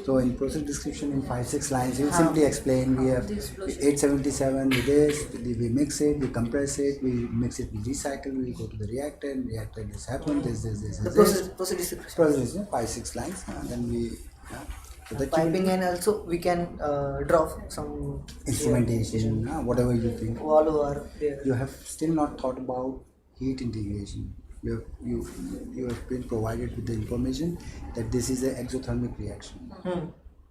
So in process description in 5-6 lines, you simply explain we have 877 with this, we mix it, we compress it, we mix it, we recycle, we go to the reactor, this happens, The process description. Process, 5-6 lines, and then we. So that Piping, and also we can draw some instrumentation, whatever you think. All over there. You have still not thought about heat integration. You have been provided with the information that this is an exothermic reaction.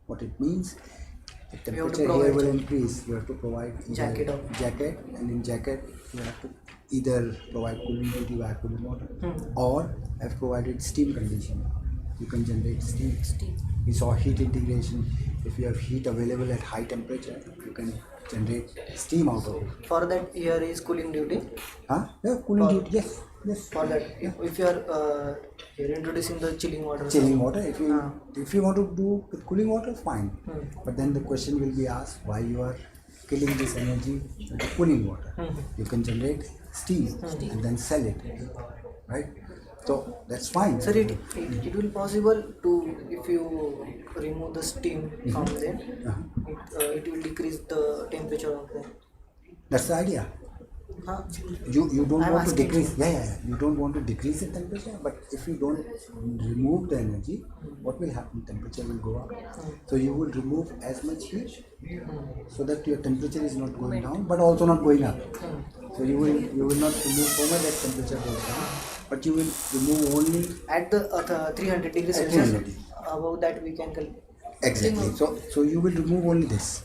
What it means, the temperature here will increase. You have to provide jacket, and in jacket you have to either provide cooling duty via cooling water, or have provided steam condition. You can generate steam. We saw heat integration. If you have heat available at high temperature, you can generate steam out of it. For that, here is cooling duty. Yeah, cooling duty. Yes. For that, if you are you're introducing the chilling water. Chilling water. If you want to do with cooling water, fine. But then the question will be asked why you are killing this energy with cooling water. You can generate steam and then sell it, right? So that's fine. Sir, it will possible to, if you remove the steam from there, it will decrease the temperature of there. That's the idea. You don't want to decrease. You don't want to decrease the temperature, but if you don't remove the energy, what will happen? Temperature will go up. So you will remove as much heat so that your temperature is not going down, but also not going up. So you will not remove so much that temperature goes down, but you will remove only at the 300 degrees Celsius. Above that we can exactly. So you will remove only this.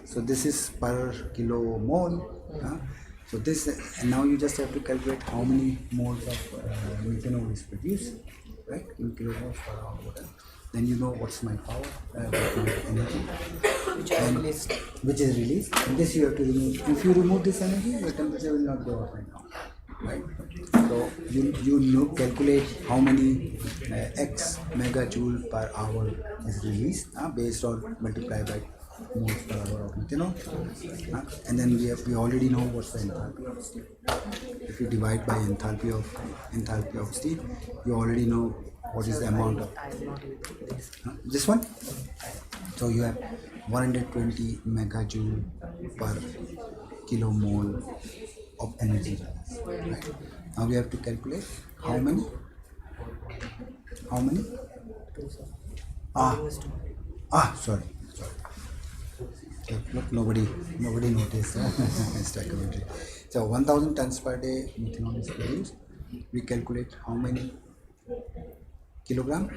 So this is per kilo mole. So this, and now you just have to calculate how many moles of methanol is produced, right? In kilomoles per hour. Then you know what's my power, what's my energy, which is released. And this you have to remove. If you remove this energy, your temperature will not go up and down, right? So you calculate how many x megajoule per hour is released based on multiply by moles per hour of methanol, and then we already know what's the enthalpy of steam. If you divide by enthalpy of steam, you already know what is the amount of this one. So you have 120 megajoule per kilomole of energy. Right? Now we have to calculate how many. Sorry. Look, nobody noticed. Stoichiometry. So 1000 tons per day methanol is produced. We calculate how many kilogram,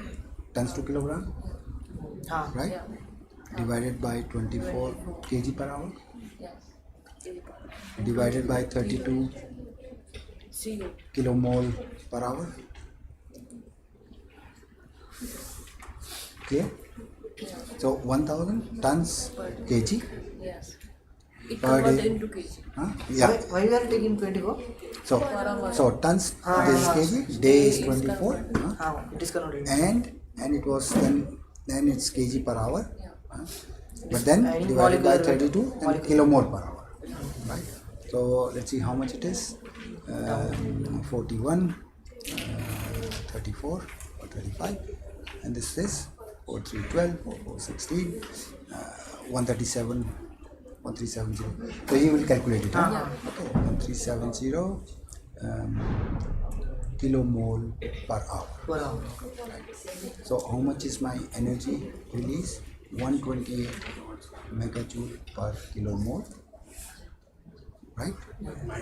tons to kilogram, right? Divided by 24 kg per hour. Divided by 32 kilomole per hour. Clear? So 1000 tons kg. Yes. It per converted day. into kg. Yeah. Why you are taking 24? So tons. This is kg. Day is 24. It is converted. And it was then it's kg per hour. But then And divided by 32 and kilomole per hour. Right. So let's see how much it is. 41, 34 or 35, and this is 4312, 4416, 137, 1370. So you will calculate it. Okay, 1370 kilomole per hour. Right. So how much is my energy release? 128 megajoule per kilomole, right?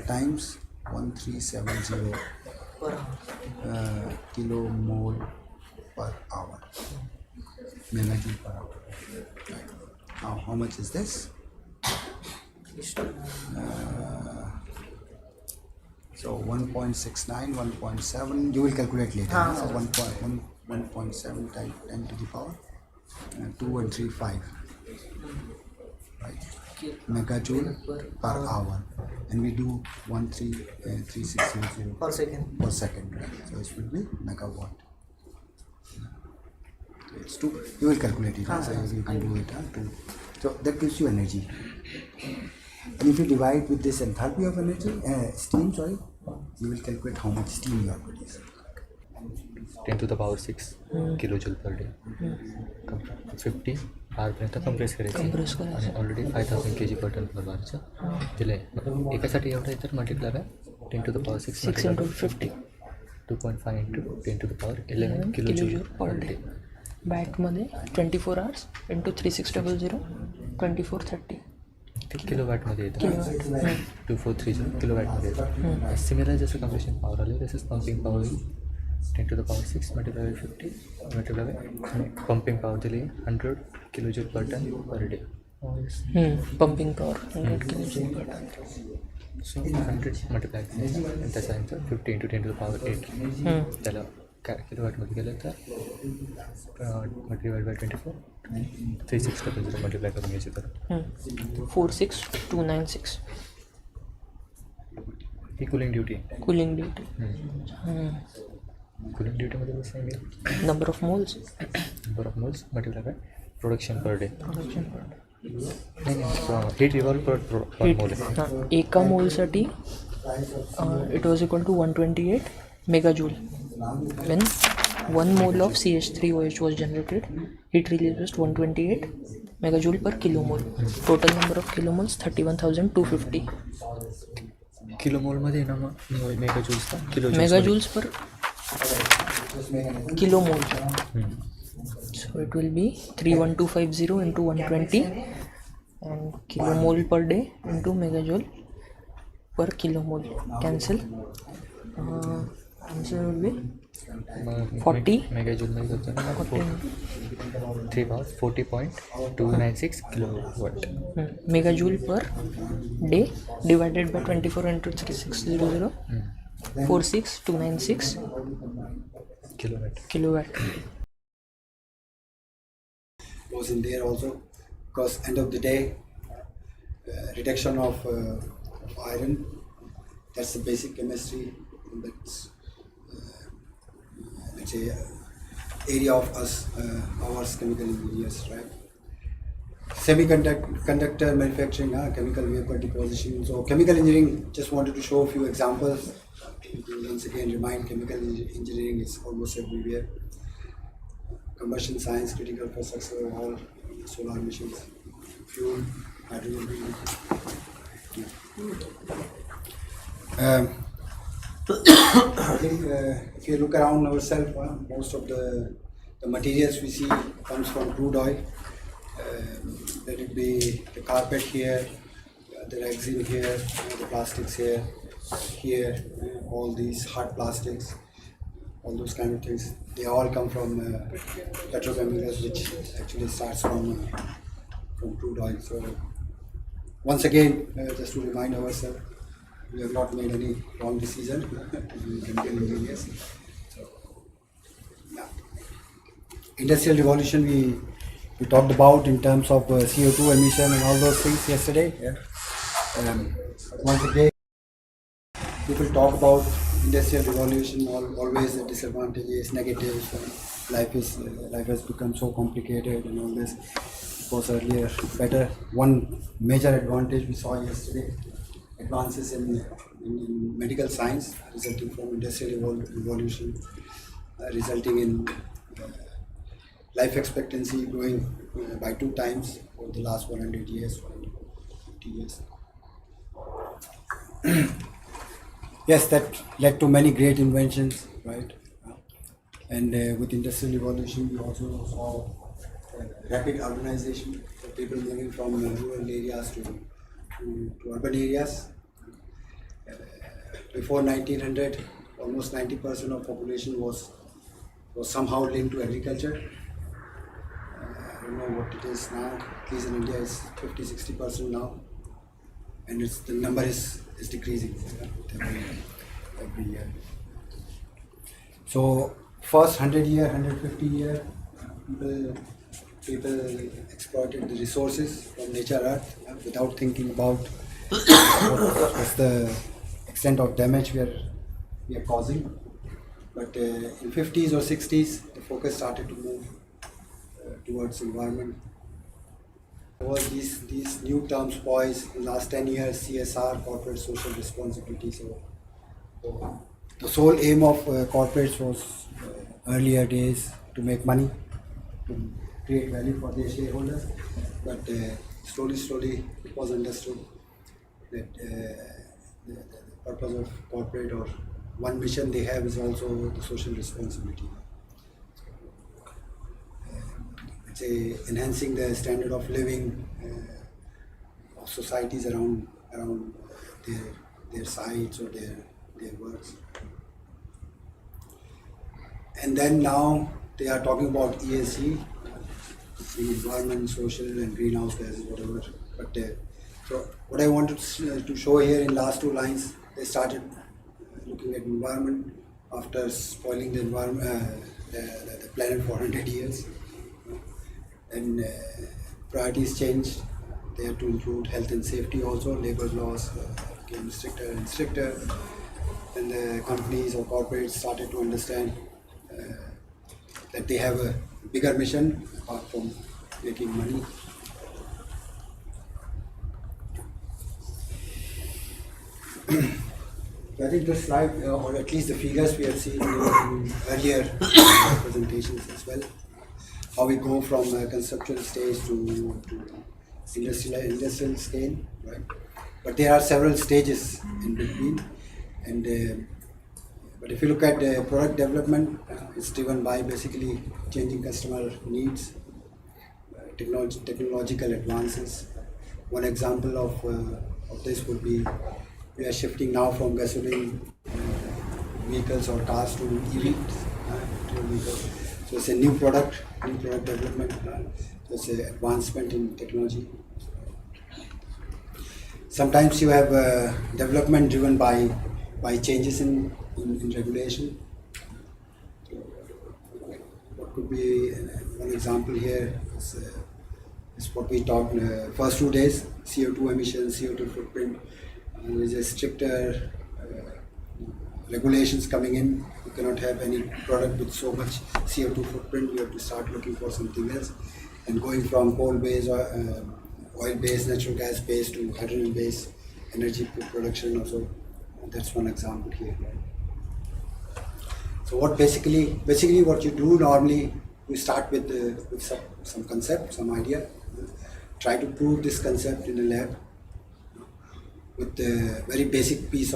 Times 1370 kilomole per hour, megajoule per hour. Right. Now how much is this? So 1.69, 1.7, you will calculate later. So 1.7 times 10 to the power 2135, right? Megajoule per hour, and we do 13600 per second. per second, right? So it will be megawatt. It's 2. You will calculate it. So you can do it. 2. So that gives you energy. And if you divide with this enthalpy of energy, steam, you will calculate how much steam you are producing. 10 to the power 6 kilojoule per day 50 बारपर्यंत compress करायचं आणि already 5000 kg पर ton पर बारचं दिलं आहे एकासाठी एवढं आहे तर multiply by 10 to the power 6 6 into 50 2.5 into 10 to the power 11 kilojoule per day बॅटमध्ये 24 hours into 3600 2430 ते किलोवॅटमध्ये येतं 2430 किलोवॅटमध्ये येतं सिमिलर जसं कम्प्रेशन पॉवर आले तसंच pumping power 10 to the power 6 multiplied by 50 multiplied by pumping power दिली 100 kilojoule per ton per day. Pumping power 100 kg per ton. So 100 multiplied and त्याचा answer 50 into 10 to the power 8 त्याला किलोवॅटमध्ये गेलं तर multiplied by 24 3600 multiply करून घ्यायचे तर 46296 ही cooling duty आहे कूलिंग ड्यूटी कुलिंग ड्युटीमध्ये कसं आहे number of moles multiply by production per day production per नाही हीट रिव्हॉल्व पर मोल आहे एका मोलसाठी it was equal to 128 megajoule when 1 mole of CH3OH was generated, heat release was 128 megajoule per kilomole. Total number of kilomoles 31,250 किलोमोलमध्ये ना मग मेगाजूल्सचा megajoules per kilomole. So it will be 31250 into 120 and kilomole per day into megajoule per kilomole. Cancel. Answer will be 40 मेगाजूलमध्ये होतं 3 hours 40.296 kilowatt megajoule per day divided by 24 into 3600 46296 kilowatt. Goes in there also, because end of the day reduction of iron, that's the basic chemistry, that's let's say area of us ours chemical engineers, right? Semiconductor manufacturing, chemical vapor deposition. So chemical engineering, just wanted to show a few examples. Once again remind chemical engineering is almost everywhere. Combustion science, critical for success, all solar machines, fuel, hydrogen. I think if you look around ourselves, most of the materials we see comes from crude oil. Let it be the carpet here, the resin here, the plastics here, all these hard plastics, all those kind of things. They all come from petrochemicals, which actually starts from crude oil. So once again, just to remind ourselves, we have not made any wrong decision in chemical engineers. So, yeah. Industrial revolution we talked about in terms of CO2 emission and all those things yesterday. Yeah. Once again, people talk about industrial revolution, always the disadvantages, negatives. Life has become so complicated and all this. It was earlier better. One major advantage we saw yesterday, advances in medical science resulting from industrial revolution, resulting in life expectancy growing by 2 times over the last 100 years, 150 years. Yes, that led to many great inventions, right? And with industrial revolution, we also saw rapid urbanization, so people moving from rural areas to urban areas. Before 1900, almost 90% of population was somehow linked to agriculture. I don't know what it is now. At least in India, it's 50-60% now, and the number is decreasing every year. So first 100 year, 150 year, people exploited the resources from nature earth without thinking about what's the extent of damage we are causing. But in 50s or 60s, the focus started to move towards environment. There was these new terms poised in the last 10 years, CSR, corporate social responsibility. So the sole aim of corporates was earlier days to make money, to create value for their shareholders, but slowly it was understood that the purpose of corporate or one mission they have is also the social responsibility. It's enhancing the standard of living of societies around their sites or their works. And then now they are talking about ESG, environment, social and greenhouse gases, whatever. But so what I wanted to show here in last two lines, they started looking at environment after spoiling the environment, the planet for 100 years. And priorities changed. They had to include health and safety also. Labor laws became stricter and stricter. And the companies or corporates started to understand that they have a bigger mission apart from making money. I think this slide, or at least the figures we have seen in earlier presentations as well, how we go from a conceptual stage to industrial scale, right? But there are several stages in between, and but if you look at product development, it's driven by basically changing customer needs, technological advances. One example of this would be we are shifting now from gasoline vehicles or cars to EVs, vehicles. So it's a new product development. So it's an advancement in technology. Sometimes you have development driven by changes in regulation. So what could be one example here is what we talked in the first 2 days: CO2 emissions, CO2 footprint. There's a stricter regulations coming in. You cannot have any product with so much CO2 footprint. You have to start looking for something else. And going from coal-based or oil-based, natural gas-based to hydrogen-based energy production also. That's one example here. So what basically what you do normally, you start with some concept, some idea. Try to prove this concept in a lab with a very basic pieces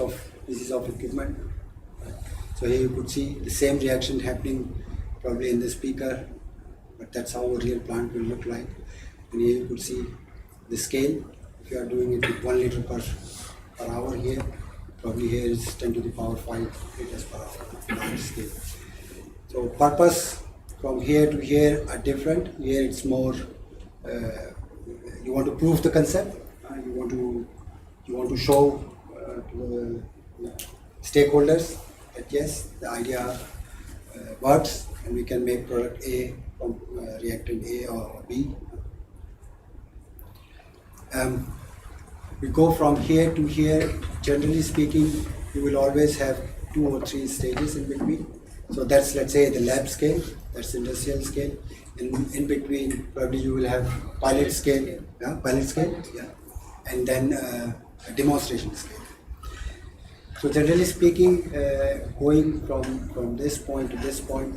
of equipment. So here you could see the same reaction happening probably in the speaker, but that's how a real plant will look like. And here you could see the scale. If you are doing it with 1 liter per hour here, probably here is 10 to the power 5 liters per hour, large scale. So purpose from here to here are different. Here it's more, you want to prove the concept, you want to show to the stakeholders that yes, the idea works and we can make product A from reactant A or B. We go from here to here. Generally speaking, you will always have 2 or 3 stages in between. So that's, let's say, the lab scale, that's industrial scale. In between, probably you will have pilot scale, and then a demonstration scale. So generally speaking, going from this point to this point,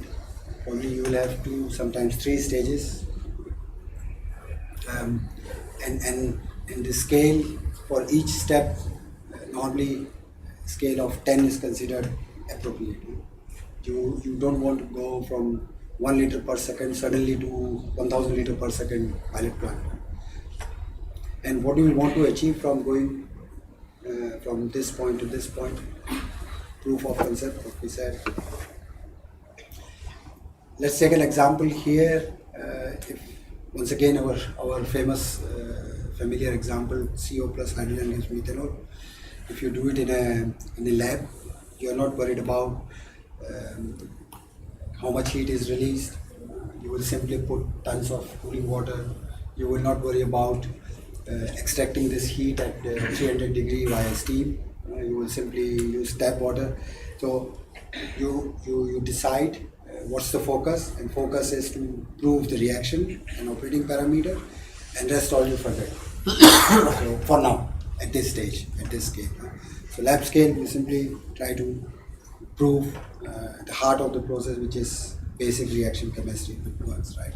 probably you will have 2, sometimes 3 stages. And the scale for each step, normally scale of 10 is considered appropriate. You don't want to go from 1 liter per second suddenly to 1000 liter per second pilot plant. And what you will want to achieve from going from this point to this point, proof of concept, what we said. Let's take an example here. If once again our famous familiar example, CO plus hydrogen gives methanol. If you do it in a lab, you are not worried about how much heat is released. You will simply put tons of cooling water. You will not worry about extracting this heat at 300 degree via steam. You will simply use tap water. So you decide what's the focus, and focus is to prove the reaction and operating parameter, and rest all you forget. So for now, at this stage, at this scale. So lab scale, we simply try to prove the heart of the process, which is basic reaction chemistry works, right?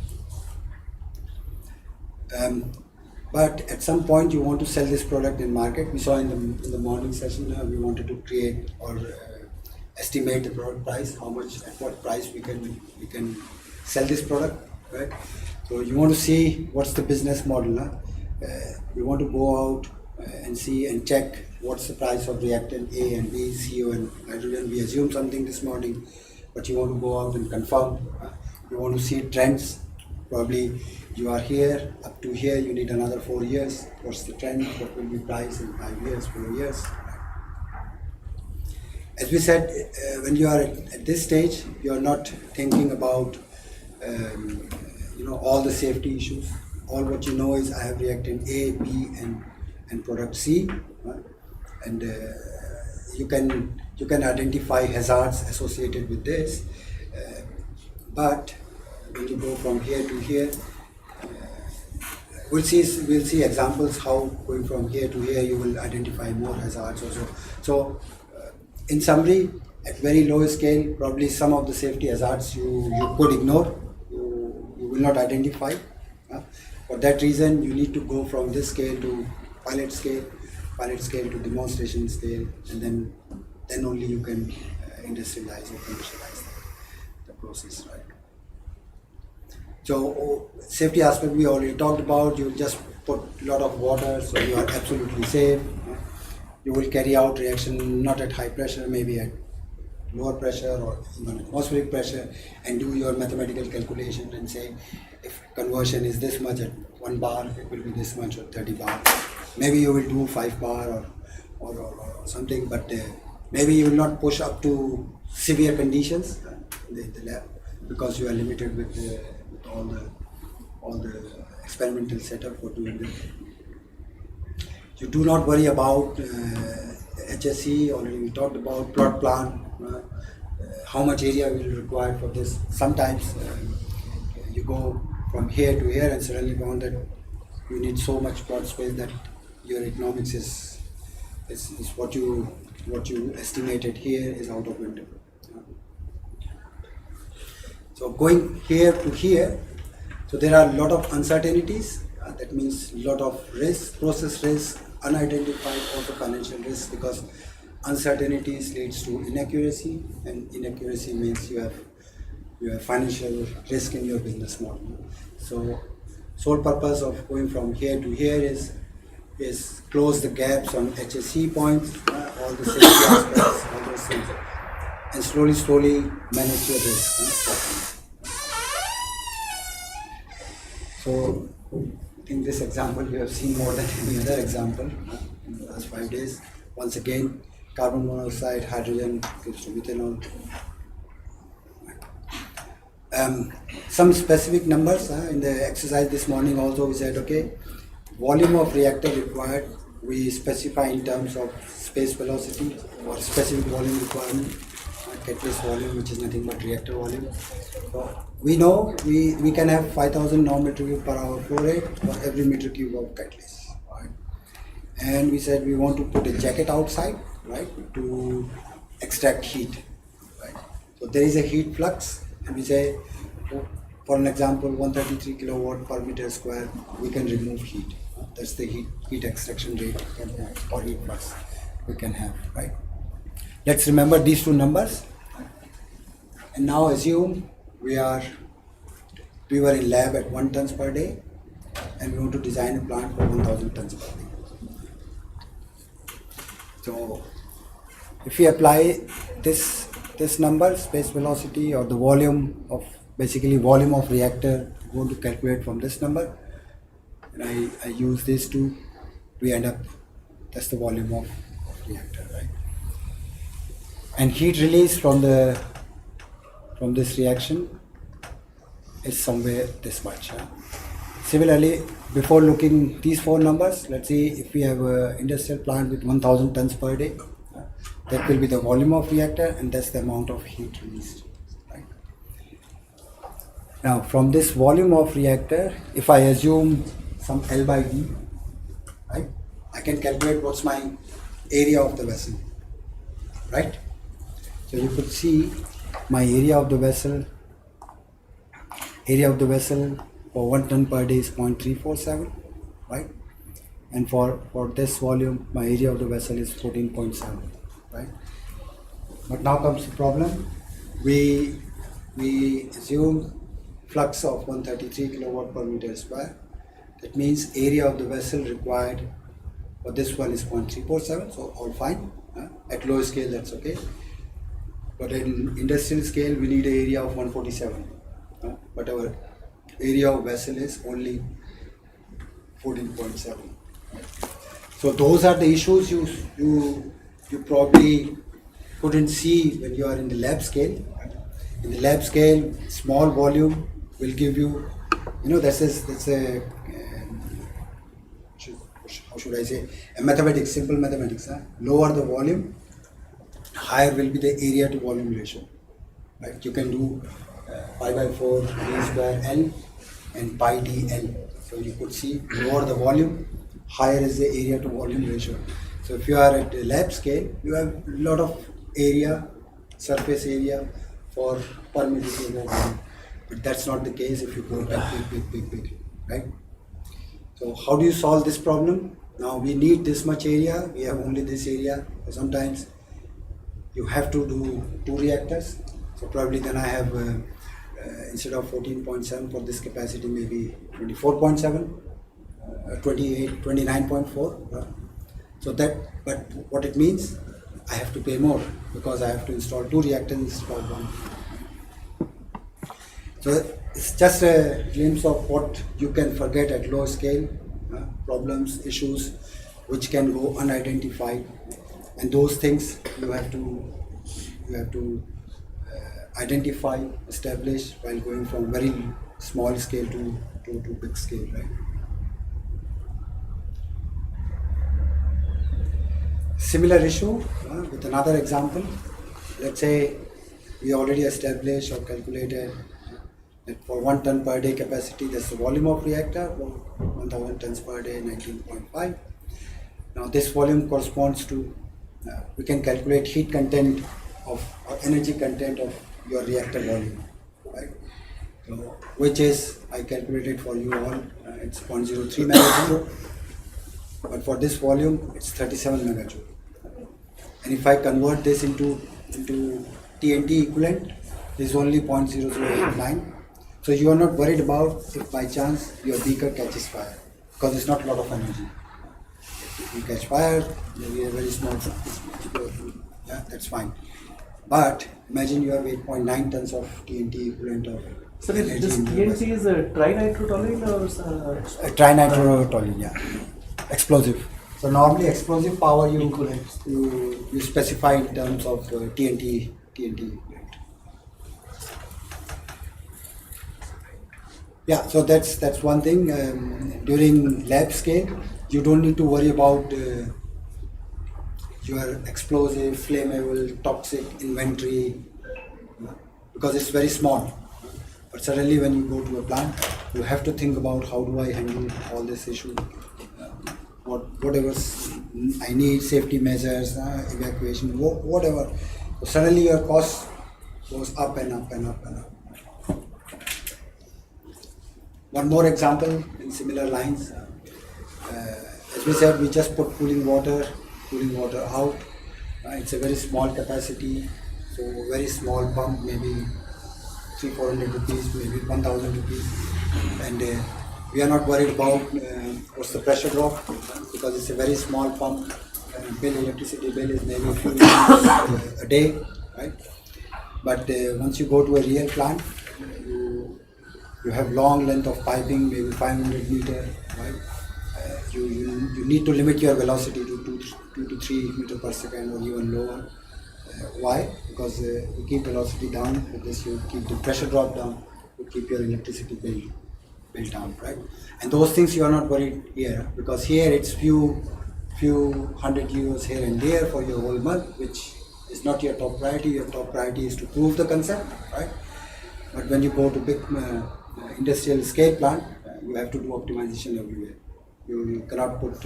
But at some point you want to sell this product in market. We saw in the morning session we wanted to create or estimate the product price, how much, at what price we can sell this product, right? So you want to see what's the business model. We want to go out and see and check what's the price of reactant A and B, CO and hydrogen. We assumed something this morning, but you want to go out and confirm. You want to see trends. Probably you are here, up to here, you need another 4 years. What's the trend? What will be price in 5 years, 4 years? As we said, when you are at this stage, you are not thinking about all the safety issues. All what you know is I have reactant A, B, and product C, right? And you can identify hazards associated with this. But when you go from here to here, we'll see examples how going from here to here you will identify more hazards also. So in summary, at very low scale, probably some of the safety hazards you could ignore, you will not identify. For that reason, you need to go from this scale to pilot scale to demonstration scale, and then only you can industrialize or commercialize the process, right? So safety aspect we already talked about. You just put a lot of water, so you are absolutely safe. You will carry out reaction not at high pressure, maybe at lower pressure or even atmospheric pressure, and do your mathematical calculation and say if conversion is this much at 1 bar, it will be this much at 30 bar. Maybe you will do 5 bar or something, but maybe you will not push up to severe conditions in the lab because you are limited with all the experimental setup for doing this. You do not worry about HSE, already we talked about plot plan, how much area will be required for this. Sometimes you go from here to here and suddenly found that you need so much plot space that your economics is what you estimated here is out of window. So going here to here, so there are a lot of uncertainties. That means a lot of risk, process risk, unidentified also financial risk, because uncertainties leads to inaccuracy, and inaccuracy means you have financial risk in your business model. So sole purpose of going from here to here is close the gaps on HSE points, all the safety aspects, all those things, and slowly manage your risk. So I think this example you have seen more than any other example in the last 5 days. Once again, carbon monoxide, hydrogen gives to methanol. Some specific numbers in the exercise this morning also we said, okay, volume of reactor required, we specify in terms of space velocity or specific volume requirement, catalyst volume, which is nothing but reactor volume. So we know we can have 5,000 normal-meter cube per hour flow rate for every meter cube of catalyst. Right? And we said we want to put a jacket outside, right, to extract heat. Right? So there is a heat flux, and we say, for an example, 133 kilowatt per meter square, we can remove heat. That's the heat extraction rate or heat flux we can have, right? Let's remember these two numbers. And now assume we were in lab at 1 tons per day, and we want to design a plant for 1,000 tons per day. So if we apply this number, space velocity, or the volume of reactor, we want to calculate from this number, and I use these two, we end up, that's the volume of reactor, right? And heat release from this reaction is somewhere this much. Similarly, before looking these 4 numbers, let's see if we have an industrial plant with 1,000 tons per day, that will be the volume of reactor, and that's the amount of heat released. Right? Now, from this volume of reactor, if I assume some L by D, right, I can calculate what's my area of the vessel, right? So you could see my area of the vessel area of the vessel for 1 ton per day is 0.347, right? And for this volume, my area of the vessel is 14.7, right? But now comes the problem. We assume flux of 133 kilowatt per meter square. That means area of the vessel required for this one is 0.347, so all fine. At low scale, that's okay. But in industrial scale, we need an area of 147. But our area of vessel is only 14.7. So those are the issues you probably couldn't see when you are in the lab scale. In the lab scale, small volume will give you, that's a how should I say, a mathematics, simple mathematics. Lower the volume, higher will be the area to volume ratio. Right? You can do pi by 4 d square L and pi d L. So you could see lower the volume, higher is the area to volume ratio. So if you are at the lab scale, you have a lot of area, surface area for permitted volume. But that's not the case if you go back big, right? So how do you solve this problem? Now we need this much area, we have only this area. So sometimes you have to do 2 reactors. So probably then I have, instead of 14.7 for this capacity, maybe 24.7, 29.4. So that, but what it means, I have to pay more because I have to install 2 reactors instead of 1. So it's just a glimpse of what you can forget at low scale, problems, issues which can go unidentified, and those things you have to identify, establish while going from very small scale to big scale, right? Similar issue with another example. Let's say we already established or calculated that for 1 ton per day capacity, that's the volume of reactor, 1000 tons per day, 19.5. Now this volume corresponds to, we can calculate heat content of, or energy content of your reactor volume, right? So, which is, I calculated for you all, it's 0.03 megajoule, but for this volume, it's 37 megajoule. And if I convert this into TNT equivalent, this is only 0.0089. So you are not worried about if by chance your beaker catches fire, because it's not a lot of energy. If you catch fire, maybe a very small, yeah, that's fine. But imagine you have 8.9 tons of TNT equivalent of So energy. this TNT is a trinitrotoluene or a trinitrotoluene, yeah, explosive. So normally explosive power you specify in terms of TNT equivalent. Yeah, so that's one thing. During lab scale, you don't need to worry about your explosive, flammable, toxic inventory because it's very small. But suddenly when you go to a plant, you have to think about how do I handle all this issue, whatever I need, safety measures, evacuation, whatever. So suddenly your cost goes up and up and up and up. One more example in similar lines. As we said, we just put cooling water out. It's a very small capacity, so very small pump, maybe 300-400 rupees, maybe 1,000 rupees, and we are not worried about what's the pressure drop because it's a very small pump. Electricity bill is maybe a few rupees a day, right? But once you go to a real plant, you have long length of piping, maybe 500 meter, right? You need to limit your velocity to 2 to 3 meter per second or even lower. Why? Because you keep velocity down, with this you keep the pressure drop down, you keep your electricity bill down, right? And those things you are not worried here, because here it's few hundred euros here and there for your whole month, which is not your top priority. Your top priority is to prove the concept, right? But when you go to big industrial scale plant, you have to do optimization everywhere. You cannot put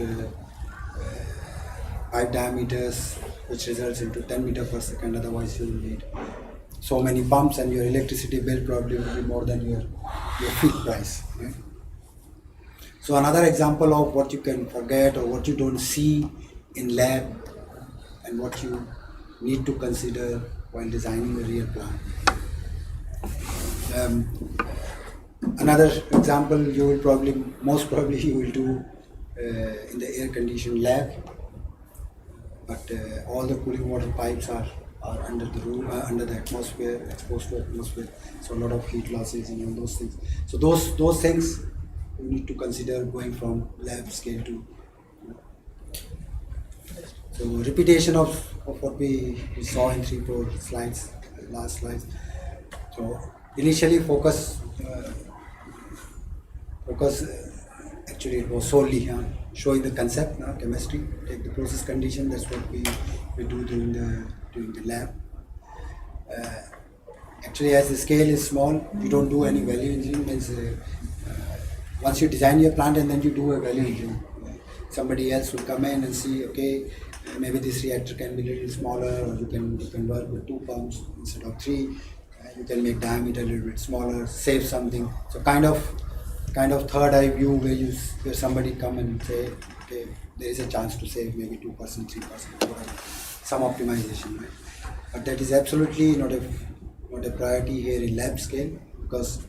pipe diameters which results into 10 meter per second, otherwise you will need so many pumps, and your electricity bill probably will be more than your feed price. Right? So another example of what you can forget or what you don't see in lab and what you need to consider while designing a real plant. Another example you will most probably you will do in the air conditioned lab, but all the cooling water pipes are under the room, under the atmosphere, exposed to atmosphere, so a lot of heat losses and all those things. So those things you need to consider going from lab scale to. So repetition of what we saw in 3-4 slides, last slides. So initially focus actually it was solely showing the concept, chemistry, take the process condition. That's what we do during the lab. Actually, as the scale is small, you don't do any value engineering. Means once you design your plant and then you do a value engineering, somebody else will come in and see, okay, maybe this reactor can be a little smaller, or you can work with 2 pumps instead of 3. You can make diameter a little bit smaller, save something. So kind of third eye view where somebody come and say, okay, there is a chance to save maybe 2%, 3%, whatever, some optimization, right? But that is absolutely not a priority here in lab scale, because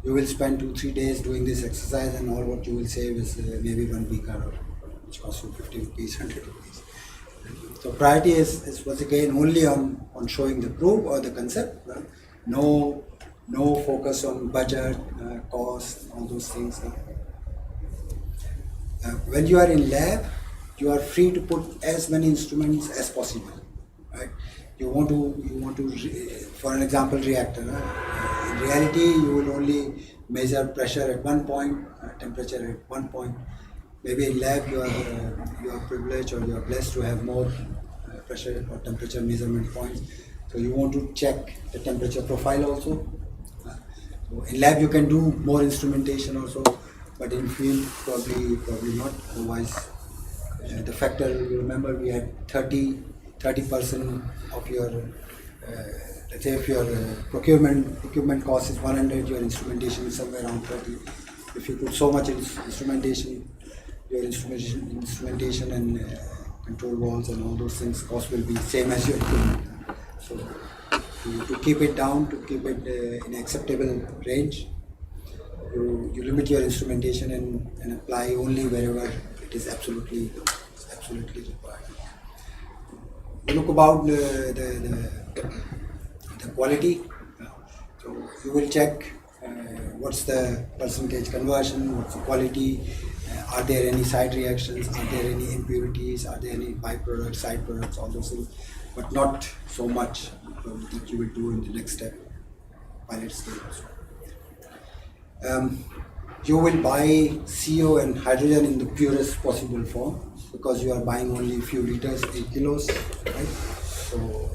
you will spend 2-3 days doing this exercise, and all what you will save is maybe 1 beaker, which costs you 50 rupees, 100 rupees. So priority is once again only on showing the proof or the concept, right? No focus on budget, cost, all those things. When you are in lab, you are free to put as many instruments as possible, right? You want to for an example, reactor. In reality, you will only measure pressure at one point, temperature at one point. Maybe in lab you are privileged or you are blessed to have more pressure or temperature measurement points. So you want to check the temperature profile also. So in lab you can do more instrumentation also, but in field probably not. Otherwise, the factor, you remember we had 30% of your let's say if your equipment cost is 100, your instrumentation is somewhere around 30. If you put so much instrumentation, your instrumentation and control valves and all those things, cost will be same as your equipment. So to keep it down, to keep it in acceptable range, you limit your instrumentation and apply only wherever it is absolutely required. You look about the quality. So you will check what's the percentage conversion, what's the quality, are there any side reactions, are there any impurities, are there any byproducts, side products, all those things, but not so much that you will do in the next step, pilot scale also. You will buy CO and hydrogen in the purest possible form, because you are buying only a few liters, 8 kilos, right? So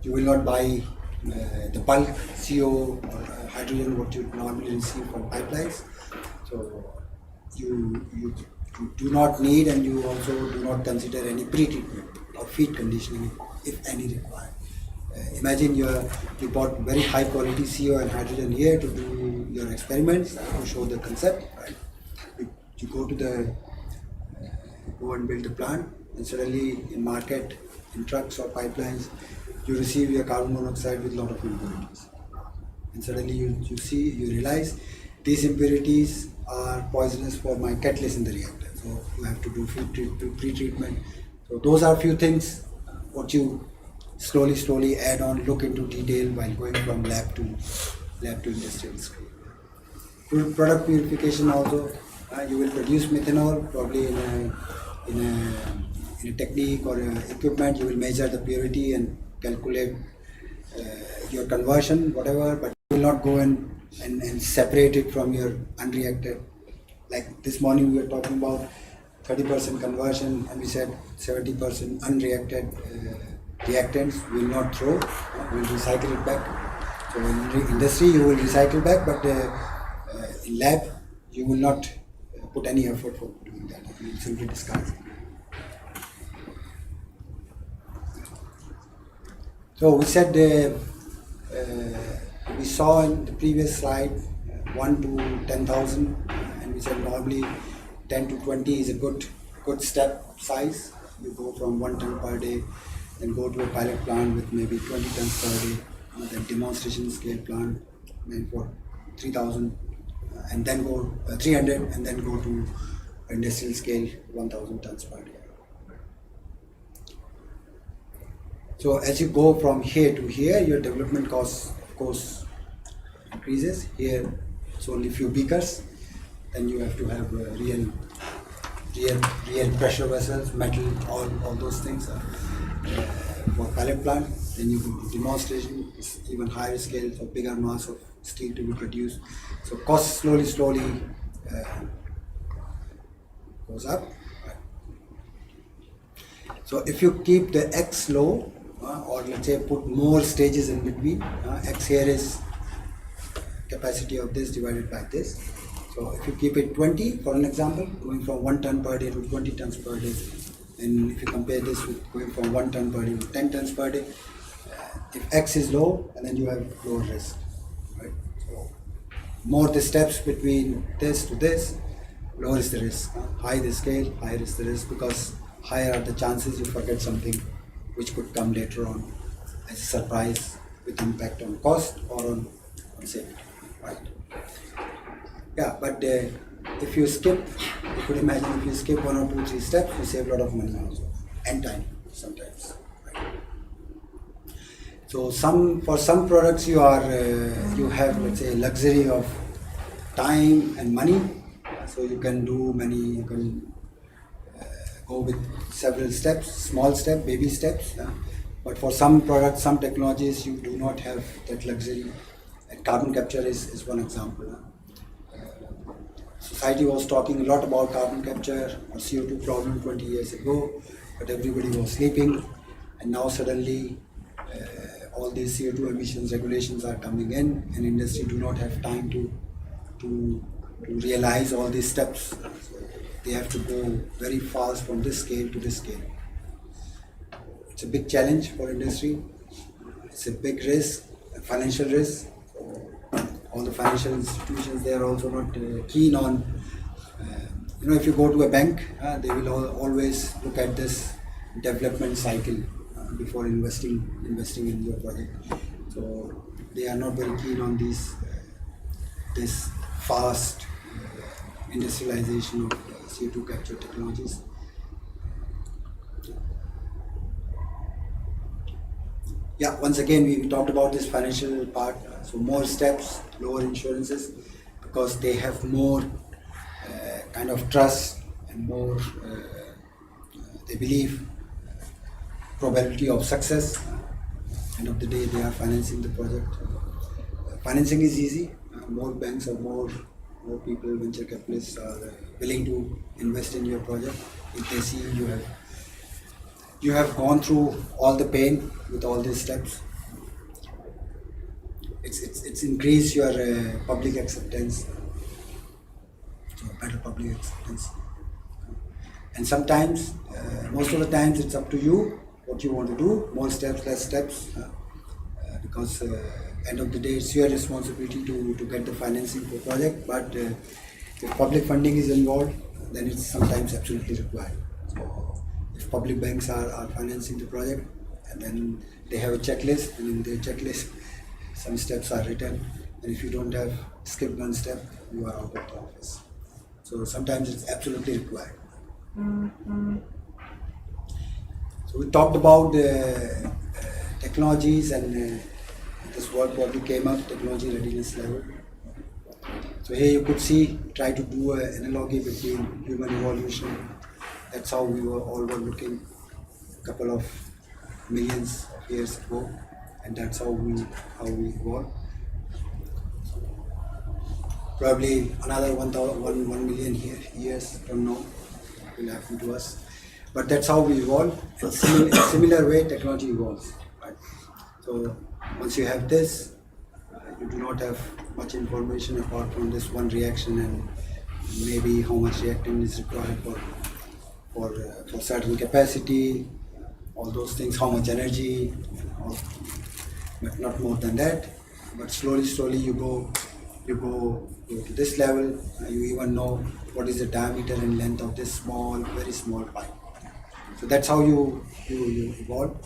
you will not buy the bulk CO or hydrogen what you normally receive from pipelines. So you do not need, and you also do not consider any pre-treatment or feed conditioning if any required. Imagine you bought very high quality CO and hydrogen here to do your experiments, to show the concept, right? You go and build a plant, and suddenly in market, in trucks or pipelines, you receive your carbon monoxide with a lot of impurities. And suddenly you realize these impurities are poisonous for my catalyst in the reactor. So you have to do pre-treatment. So those are few things what you slowly add on, look into detail while going from lab to industrial scale. Product purification also, you will produce methanol probably in a technique or equipment. You will measure the purity and calculate your conversion, whatever, but you will not go and separate it from your unreacted. Like this morning we were talking about 30% conversion, and we said 70% unreacted reactants we will not throw, we will recycle it back. So in industry you will recycle back, but in lab you will not put any effort for doing that. You will simply discard it. So we said we saw in the previous slide 1 to 10,000, and we said normally 10 to 20 is a good step size. You go from 1 ton per day, then go to a pilot plant with maybe 20 tons per day, then demonstration scale plant, then for 3,000, and then go 300, and then go to industrial scale 1,000 tons per day. So as you go from here to here, your development cost, of course, increases. Here it's only few beakers. Then you have to have real pressure vessels, metal, all those things for pilot plant. Then you go to demonstration, it's even higher scale, so bigger mass of steel to be produced. So cost slowly goes up. So if you keep the X low, or let's say put more stages in between, X here is capacity of this divided by this. So if you keep it 20, for an example, going from 1 ton per day to 20 tons per day, and if you compare this with going from 1 ton per day to 10 tons per day, if X is low, and then you have lower risk, right? So more the steps between this to this, lower is the risk. High the scale, higher is the risk, because higher are the chances you forget something which could come later on as a surprise with impact on cost or on safety, right? Yeah, but if you skip, you could imagine if you skip 1 or 2, 3 steps, you save a lot of money also, and time sometimes, right? So for some products you have, let's say, luxury of time and money, so you can do go with several steps, small step, baby steps. But for some products, some technologies, you do not have that luxury. And carbon capture is one example. Society was talking a lot about carbon capture or CO2 problem 20 years ago, but everybody was sleeping. And now suddenly all these CO2 emissions regulations are coming in, and industry do not have time to realize all these steps. So they have to go very fast from this scale to this scale. It's a big challenge for industry. It's a big risk, a financial risk. All the financial institutions, they are also not keen on, if you go to a bank, they will always look at this development cycle before investing in your project. So they are not very keen on this fast industrialization of CO2 capture technologies. Yeah, once again we talked about this financial part. So more steps, lower insurances, because they have more kind of trust and more they believe probability of success. End of the day, they are financing the project. Financing is easy. More banks or more people, venture capitalists are willing to invest in your project if they see you have gone through all the pain with all these steps. It's increased your public acceptance, so better public acceptance. And sometimes, most of the times, it's up to you what you want to do. More steps, less steps, because end of the day, it's your responsibility to get the financing for project. But if public funding is involved, then it's sometimes absolutely required. So if public banks are financing the project, and then they have a checklist, and in their checklist, some steps are written, and if you don't have skipped one step, you are out of the office. So sometimes it's absolutely required. So we talked about technologies, and this word probably came up, technology readiness level. So here you could see, try to do an analogy between human evolution. That's how we all were looking a couple of millions of years ago, and that's how we evolved. Probably another 1 million years from now will happen to us. But that's how we evolve. In a similar way, technology evolves. Right? So once you have this, you do not have much information apart from this one reaction and maybe how much reactant is required for certain capacity, all those things, how much energy. but not more than that. But slowly you go to this level. You even know what is the diameter and length of this very small pipe. So that's how you evolve.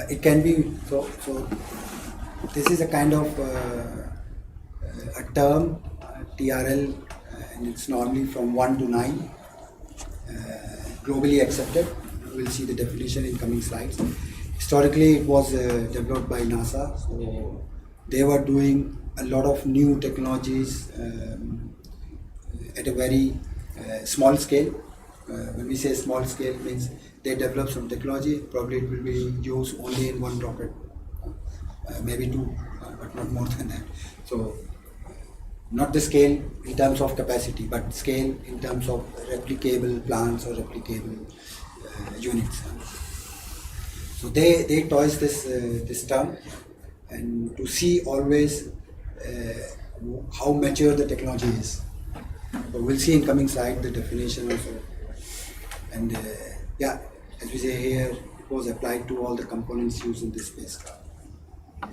It can be so. This is a kind of a term, TRL, and it's normally from 1 to 9, globally accepted. We'll see the definition in coming slides. Historically, it was developed by NASA, so they were doing a lot of new technologies at a very small scale. When we say small scale, it means they develop some technology, probably it will be used only in one rocket, maybe 2, but not more than that. So not the scale in terms of capacity, but scale in terms of replicable plants or replicable units. So they toys this term, and to see always how mature the technology is. So we'll see in coming slide the definition also. And yeah, as we say here, it was applied to all the components used in this spacecraft. I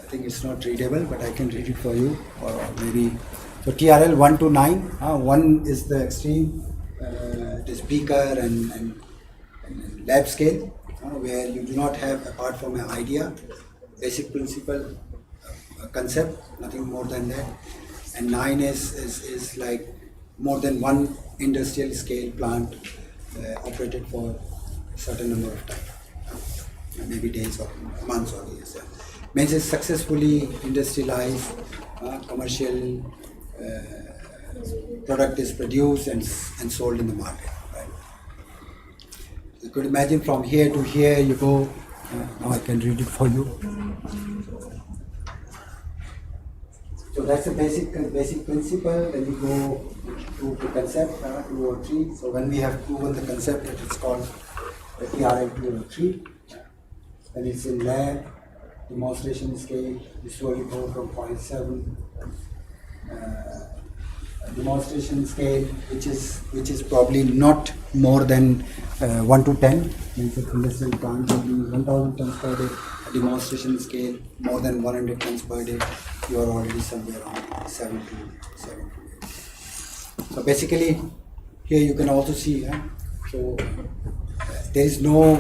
think it's not readable, but I can read it for you, or maybe. So TRL 1 to 9. 1 is the extreme, it is beaker and lab scale, where you do not have, apart from an idea, basic principle, concept, nothing more than that. And 9 is like more than one industrial scale plant operated for a certain number of time, maybe days or months or years. Means it's successfully industrialized, commercial product is produced and sold in the market. Right? You could imagine from here to here you go. Now I can read it for you. So that's the basic principle. Then you go to the concept 2 or 3. So when we have proven the concept, that it's called TRL 2 or 3. Then it's in lab, demonstration scale. You slowly go from 0.7. Demonstration scale, which is probably not more than 1 to 10. Means if industrial plant will use 1,000 tons per day. A demonstration scale more than 100 tons per day. You are already somewhere around 7 to 8. So basically, here you can also see. So there is no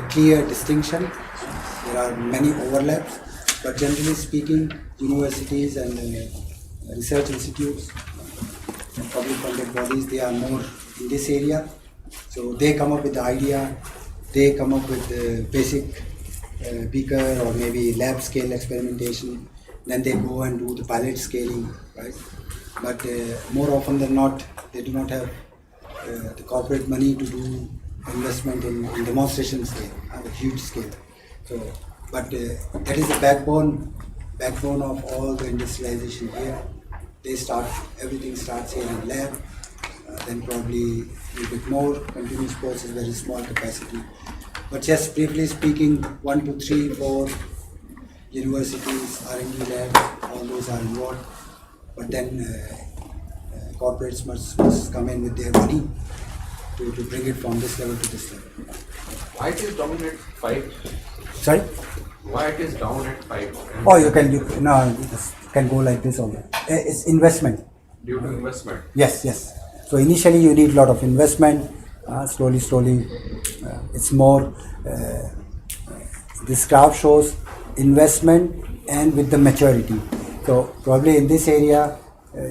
clear distinction. There are many overlaps, but generally speaking, universities and research institutes and public funded bodies, they are more in this area. So they come up with the idea, they come up with the basic beaker or maybe lab scale experimentation, then they go and do the pilot scaling, right? But more often than not, they do not have the corporate money to do investment in demonstration scale, at a huge scale. So, but that is the backbone of all the industrialization here. Everything starts here in lab, then probably a little bit more, continuous process, very small capacity. But just briefly speaking, 1 to 3, 4 universities, R&D lab, all those are involved. But then corporates must come in with their money to bring it from this level to this level. Why it is down at 5? Sorry? Why it is down at 5? Oh, you can go like this only. It's investment. Due to investment. Yes. So initially you need a lot of investment. Slowly, it's more. This graph shows investment and with the maturity. So probably in this area,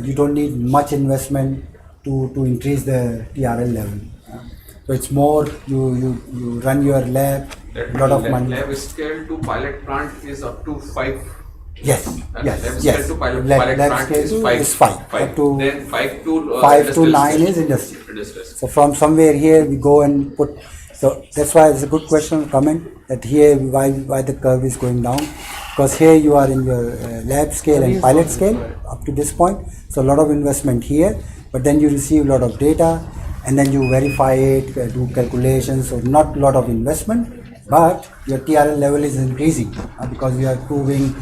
you don't need much investment to increase the TRL level. So it's more you run your lab, a lot of money. Lab scale to pilot plant is up to 5. Yes. Lab scale to pilot plant is 5. Up to then 5 to 5 to 9 is industrial. So from somewhere here we go and put. So that's why it's a good question, comment that here why the curve is going down, because here you are in your lab scale and pilot scale up to this point. So a lot of investment here, but then you receive a lot of data and then you verify it, do calculations. So not a lot of investment, but your TRL level is increasing because you are proving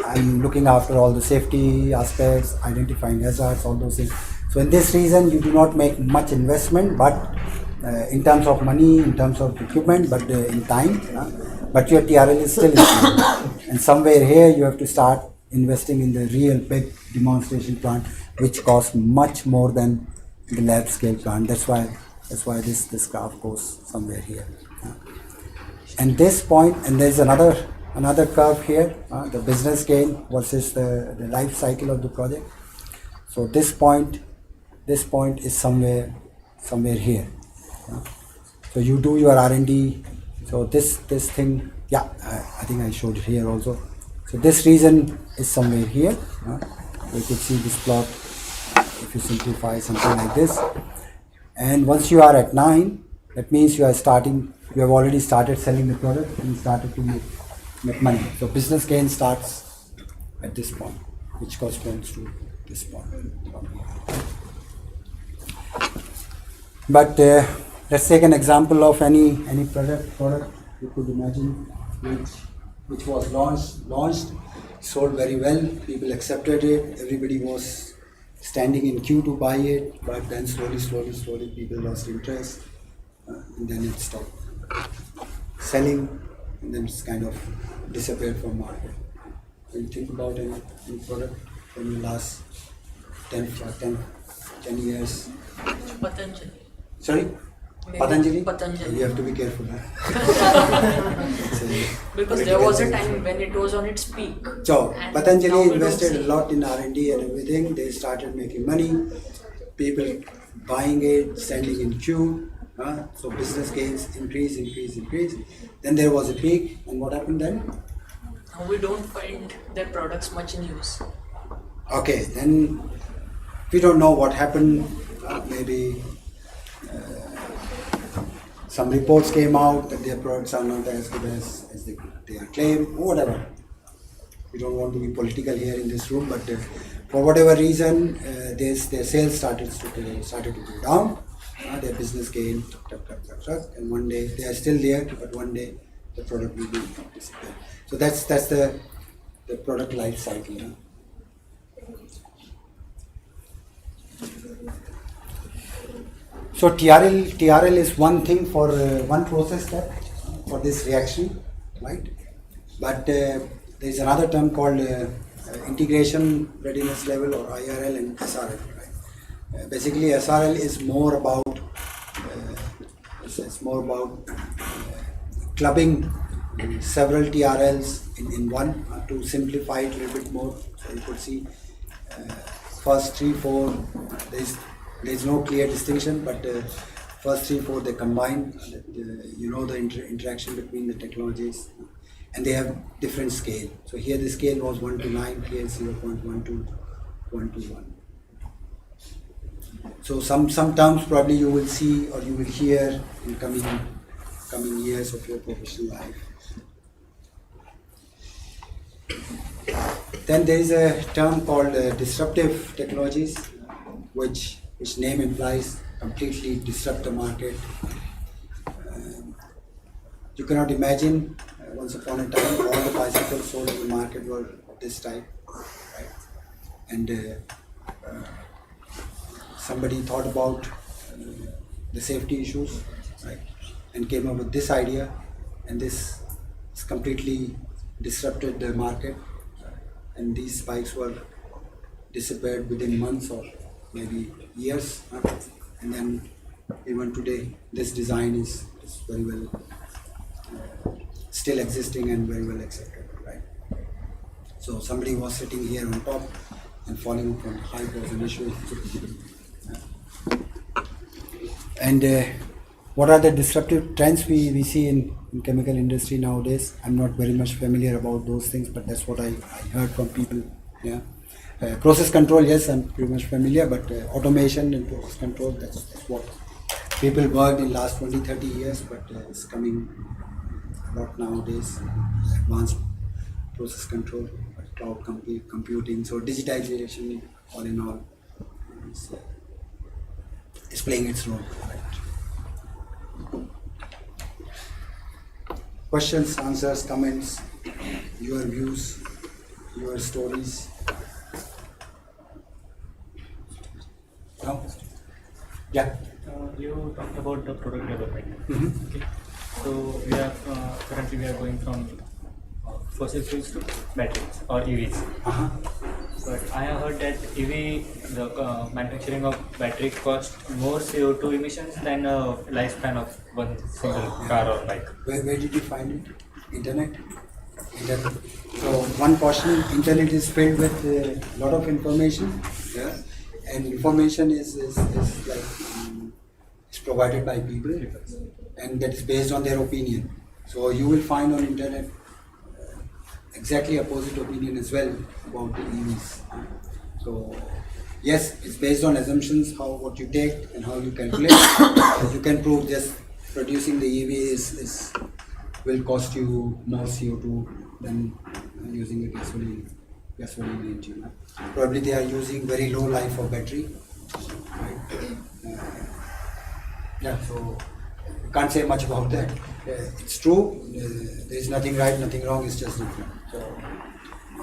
and looking after all the safety aspects, identifying hazards, all those things. So in this reason, you do not make much investment, but in terms of money, in terms of equipment, but in time. But your TRL is still increasing. And somewhere here you have to start investing in the real big demonstration plant, which costs much more than the lab scale plant. That's why this graph goes somewhere here. And this point, and there's another curve here, the business gain versus the life cycle of the project. So this point is somewhere here. So you do your R&D. So this thing, yeah, I think I showed it here also. So this region is somewhere here. You could see this plot if you simplify something like this. And once you are at 9, that means you have already started selling the product and started to make money. So business gain starts at this point, which corresponds to this point. But let's take an example of any product you could imagine, which was launched, sold very well, people accepted it, everybody was standing in queue to buy it, but then slowly people lost interest, and then it stopped selling, and then it's kind of disappeared from market. When you think about any product from the last 10 years. Patanjali. Sorry? Maybe Patanjali? Patanjali. You have to be careful. Because there was a time when it was on its peak. So And Patanjali now we don't invested see. a lot in R&D and everything. They started making money. People buying it, standing in queue. So business gains increase. Then there was a peak, and what happened then? Now we don't find their products much in use. Okay, then we don't know what happened. Maybe some reports came out that their products are not as good as they are claimed, or whatever. We don't want to be political here in this room, but for whatever reason, their sales started to go down. Their business gain, and one day they are still there, but one day the product will be disappear. So that's the product life cycle. So TRL is one thing for one process step for this reaction, right? But there is another term called integration readiness level, or IRL and SRL. Right? Basically, SRL is more about clubbing several TRLs in one to simplify it a little bit more. So you could see first 3, 4. There is no clear distinction, but first 3, 4 they combine. The interaction between the technologies, and they have different scale. So here the scale was 1 to 9, here 0.1 to 1 to 1. So some terms probably you will see or you will hear in coming years of your professional life. Then there is a term called disruptive technologies, which name implies completely disrupt the market. You cannot imagine once upon a time all the bicycles sold in the market were of this type, right? And somebody thought about the safety issues, right, and came up with this idea, and this completely disrupted the market, and these bikes were disappeared within months or maybe years, and then even today this design is very well still existing and very well accepted, right? So somebody was sitting here on top and falling from height was an issue. And what are the disruptive trends we see in chemical industry nowadays? I'm not very much familiar about those things, but that's what I heard from people. Yeah. Process control, yes, I'm pretty much familiar, but automation and process control, that's what people worked in last 20-30 years, but it's coming a lot nowadays. Advanced process control, cloud computing, so digitization, all in all, is playing its role. Right? Questions, answers, comments, your views, your stories. No? Yeah. You talked about the product development. Okay. So we are currently we are going from fossil fuels to batteries or EVs. But I have heard that EV, the manufacturing of battery costs more CO2 emissions than a lifespan of one single car or bike. Where did you find it? Internet? Internet. So one caution, internet is filled with a lot of information, yeah? And information is like is provided by people, and that is based on their opinion. So you will find on internet exactly opposite opinion as well about the EVs. So yes, it's based on assumptions, what you take and how you calculate. As you can prove, just producing the EV will cost you more CO2 than using a gasoline engine. Probably they are using very low life of battery. Right? Yeah, so you can't say much about that. It's true. There is nothing right, nothing wrong. It's just different. So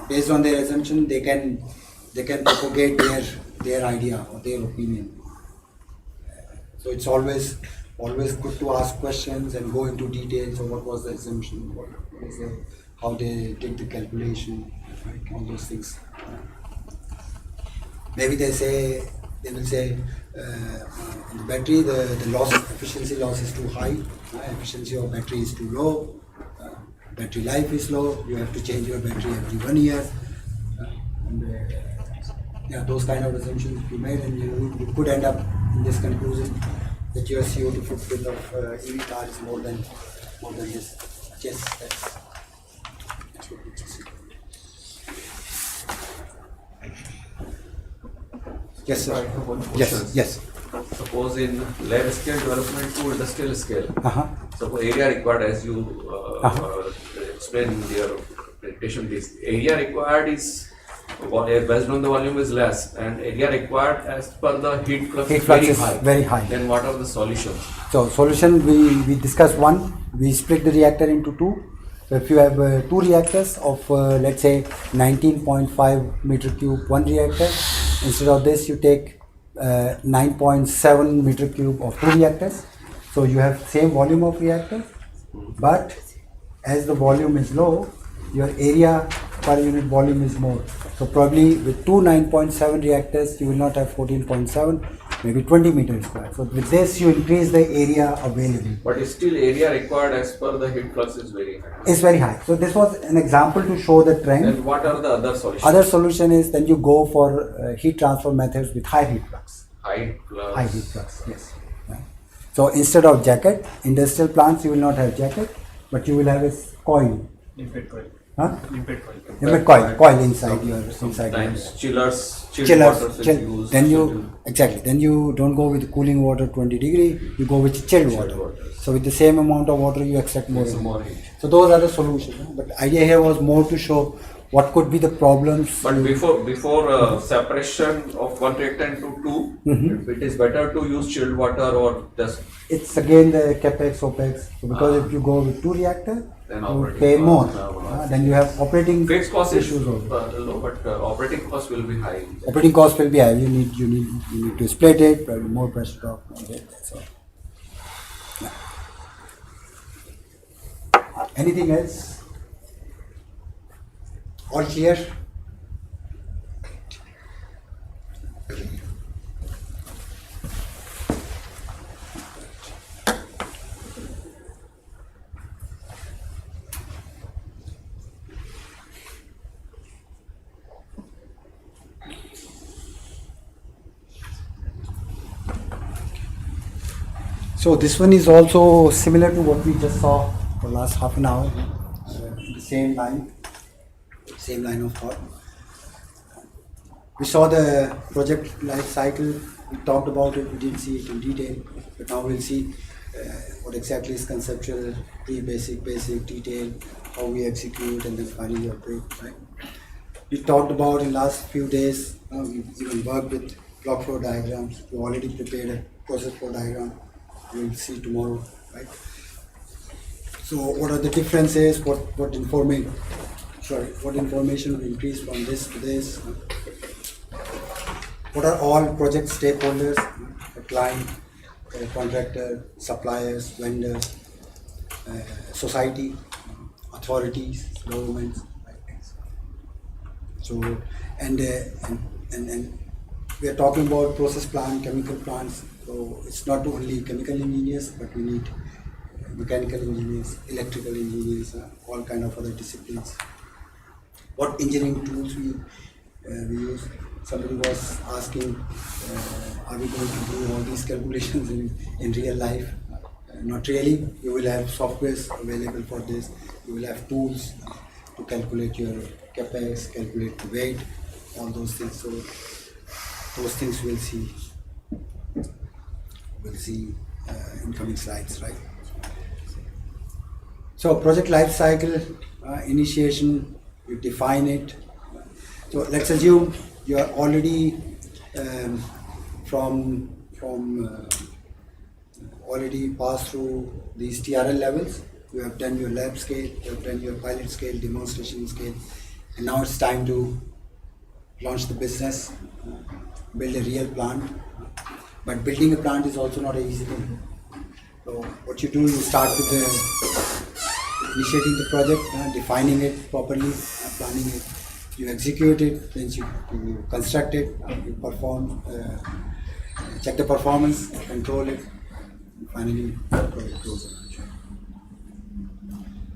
based on their assumption, they can propagate their idea or their opinion. So it's always good to ask questions and go into details of what was the assumption, how they did the calculation, right? All those things. Maybe they will say in the battery the efficiency loss is too high, efficiency of battery is too low, battery life is low, you have to change your battery every 1 year. Yeah, those kind of assumptions you made, and you could end up in this conclusion that your CO2 footprint of EV car is more than this. Yes, that's what we just said. Yes, sir. Yes. Suppose in lab scale development to industrial scale. Suppose area required, as you explained in your presentation, this area required is based on the volume is less, and area required as per the heat flux is very high. Then what are the solutions? So solution, we discussed one. We split the reactor into two. So if you have two reactors of let's say 19.5 meter cube one reactor, instead of this you take 9.7 meter cube of two reactors. So you have same volume of reactor, but as the volume is low, your area per unit volume is more. So probably with two 9.7 reactors, you will not have 14.7, maybe 20 meters square. So with this, you increase the area available. But still area required as per the heat flux is very high. It's very high. So this was an example to show the trend. And what are the other solutions? Other solution is then you go for heat transfer methods with high heat flux. High flux. High heat flux, yes. Right. So instead of jacket, industrial plants you will not have jacket, but you will have a coil. Liquid coil. Huh? Liquid coil. Liquid coil inside your Sometimes chillers. Then you don't go with cooling water 20 degree, you go with chilled water. So with the same amount of water you extract more heat. So those are the solutions. But the idea here was more to show what could be the problems. But before separation of one reactor into two, it is better to use chilled water or just. It's again the capex opex. So because if you go with two reactors, then you pay more. Then you have operating fixed cost issues is low, but operating cost will be high. Operating cost will be high. You need to split it. Probably more pressure drop. That's all. Yeah. Anything else? All clear? So this one is also similar to what we just saw for the last half an hour. The same line of thought. We saw the project life cycle. We talked about it. We didn't see it in detail, but now we'll see what exactly is conceptual, basic, detail, how we execute, and then finally operate. Right? We talked about in last few days. We even worked with block flow diagrams. We already prepared a process flow diagram. We'll see tomorrow, right? So what are the differences? What information will increase from this to this? What are all project stakeholders? The client, contractor, suppliers, vendors, society, authorities, governments. So, and we are talking about process plant, chemical plants. So it's not only chemical engineers, but we need mechanical engineers, electrical engineers, all kind of other disciplines. What engineering tools we use? Somebody was asking, are we going to do all these calculations in real life? Not really. You will have softwares available for this. You will have tools to calculate your capex, calculate the weight, all those things. So those things we'll see. We'll see in coming slides, right? So project life cycle, initiation, you define it. So let's assume you are already already passed through these TRL levels. You have done your lab scale, you have done your pilot scale, demonstration scale, and now it's time to launch the business, build a real plant. But building a plant is also not an easy thing. So what you do, you start with initiating the project, defining it properly, planning it. You execute it, then you construct it, you perform, check the performance, control it, and finally project closes.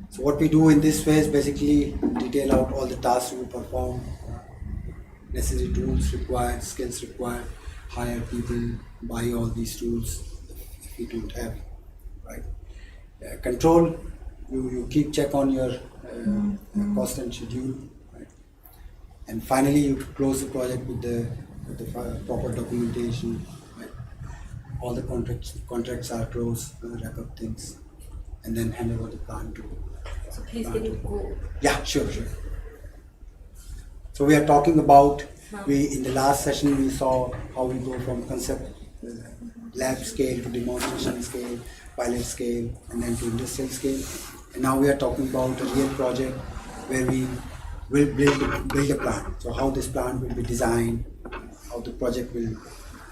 So what we do in this phase, basically detail out all the tasks we perform, necessary tools required, skills required, hire people, buy all these tools if you don't have, right? Control, you keep check on your cost and schedule, right? And finally you close the project with the proper documentation, right? All the contracts are closed, wrap up things, and then hand over the plant to. So please can you go? Yeah, sure. So we are talking about, in the last session we saw how we go from concept, lab scale to demonstration scale, pilot scale, and then to industrial scale. And now we are talking about a real project where we will build a plant. So how this plant will be designed, how the project will.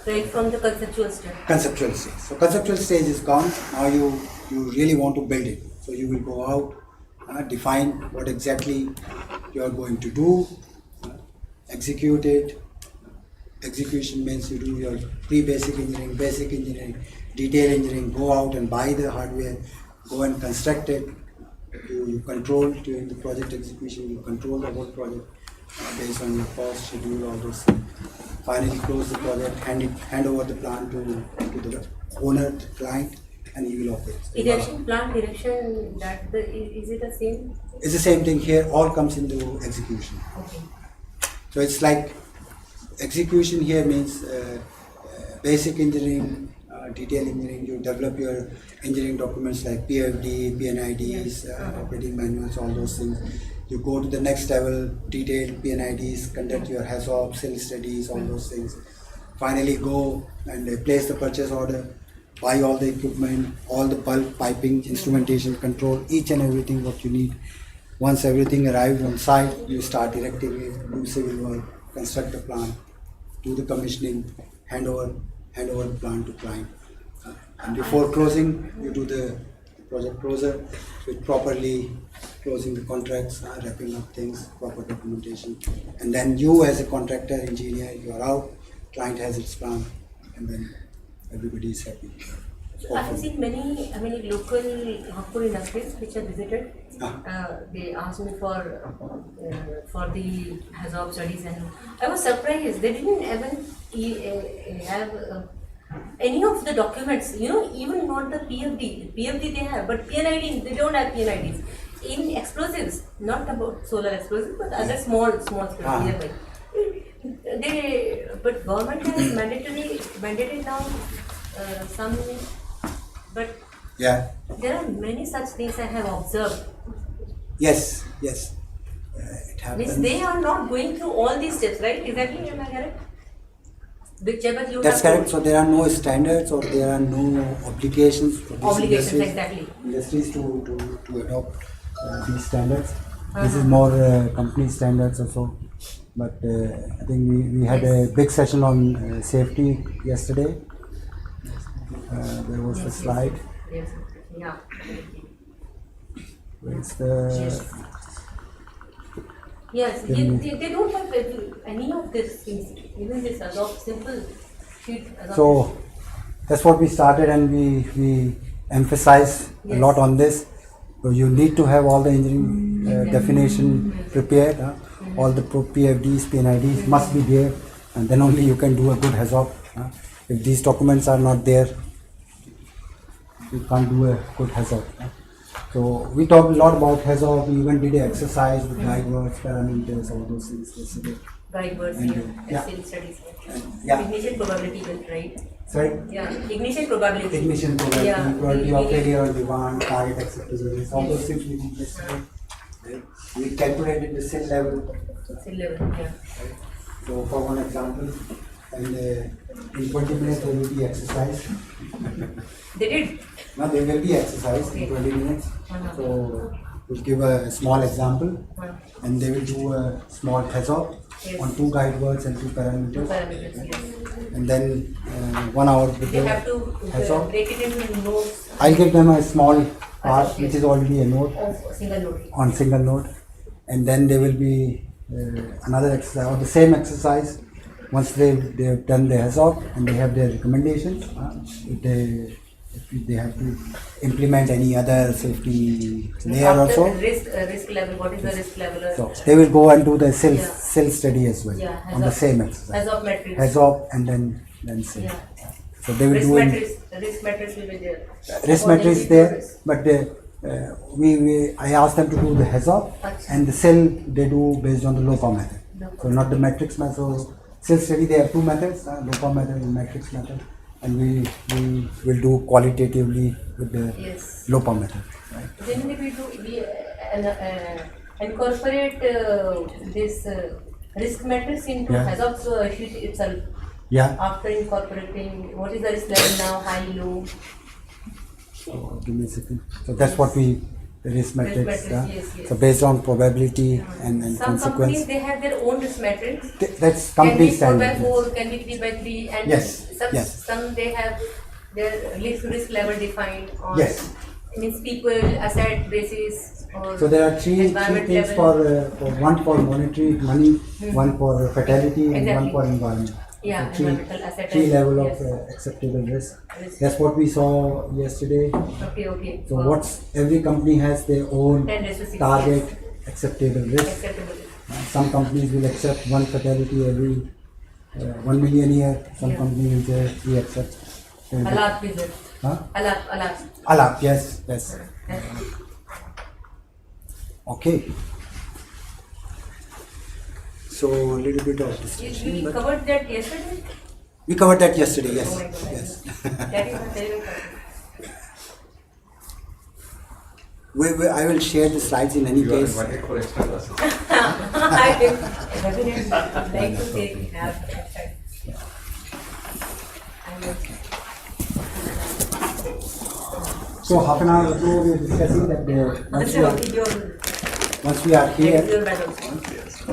Right from the conceptual stage. Conceptual stage. So conceptual stage is gone. Now you really want to build it. So you will go out, define what exactly you are going to do, execute it. Execution means you do your pre-basic engineering, basic engineering, detail engineering, go out and buy the hardware, go and construct it. You control during the project execution, you control the whole project based on your cost, schedule, all those things. Finally close the project, hand over the plant to the owner, the client, and he will operate. Erection, plant erection, is it the same? It's the same thing here, all comes into execution. Okay. So it's like execution here means basic engineering, detail engineering. You develop your engineering documents like PFD, PNIDs, operating manuals, all those things. You go to the next level, detailed PNIDs, conduct your HAZOP, cell studies, all those things. Finally go and place the purchase order, buy all the equipment, all the bulk, piping, instrumentation, control, each and everything what you need. Once everything arrives on site, you start erecting it, do civil work, construct the plant, do the commissioning, hand over the plant to client. And before closing, you do the project closure, with properly closing the contracts, wrapping up things, proper documentation. And then you as a contractor, engineer, you are out, client has its plan, and then everybody is happy. I have seen many local Nagpur industries which I visited. They asked me for the HAZOP studies, and I was surprised. They didn't even have any of the documents. Even not the PFD. PFD they have, but PNID they don't have PNIDs. In explosives, not about solar explosives, but other small explosives. But government has mandated now some. But yeah, there are many such things I have observed. Yes. It happens. Means they are not going through all these steps, right? Exactly, am I correct? Whichever you That's have correct. So there are no standards or there are no obligations for these industries to adopt these standards. This is more company standards also. But I think we had a big session on safety yesterday. There was the slide. Yes. Yeah. Where's the... Yes, they don't have any of these things. Even this simple sheet. So that's what we started, and we emphasize a lot on this. So you need to have all the engineering definition prepared. All the PFDs, PNIDs must be there, and then only you can do a good HAZOP. If these documents are not there, you can't do a good HAZOP. So we talked a lot about HAZOP. We even did an exercise with guide words, parameters, all those things yesterday. Guide words, yeah. studies. Yeah. Ignition probability, right? Sorry? Yeah, ignition probability. Ignition probability, Yeah. probability of failure on demand, target acceptability, all those things we did yesterday. We calculated the SIL level. SIL level, yeah. So for one example, and in 20 minutes there will be exercise. They did? Now there will be exercise in 20 minutes. So we'll give a small example, and they will do a small HAZOP on 2 guide words and 2 parameters. And then 1 hour with They the have to HAZOP. break it into notes I'll give them a small part which is already a note of single note. on single note, and then there will be another exercise or the same exercise once they've done the HAZOP and they have their recommendations. If they have to implement any other safety layer After also, risk level, what is the risk level? so they will go and do the SIL Yeah. study as well on the same exercise. HAZOP metrics. HAZOP and then SIL. Yeah. So they will Risk do in matrix will be there. risk matrix there, but I asked them to do the HAZOP and the SIL they do based on the LOPA method. So not the matrix method. So SIL study they have 2 methods, LOPA method and matrix method, and we will do qualitatively with the LOPA method. Right? Generally we incorporate this risk matrix into HAZOP sheet itself. Yeah. After incorporating what is the risk level now, high, low. So give me a second. So that's what the risk matrix. Yes. So based on probability and Some consequence. companies they have their own risk matrix. That's Can company be 4 standard. by 4, can be 3 by 3, and Yes. some they have their risk level defined on means people, asset basis, or So there are three environment things level. for one for monetary money, one for fatality, and one Exactly. for environment. Yeah, So environmental asset. three level of yes. acceptable risk. Risk. That's what we saw yesterday. Okay. So every company has their own 10 raised to 6, target yes. acceptable risk. Acceptable. Some companies will accept one fatality every 1 million year. Some companies will say we accept. Alat visit. Huh? Alat. Alap, yes. Okay. So a little bit of discussion. We but covered that yesterday. we covered that yesterday, yes. Oh my God. Yes. That is a terrible I will share the slides in any You are case. invited for extra classes. I did definitely like to take have So half an hour ago we were discussing that once we are here,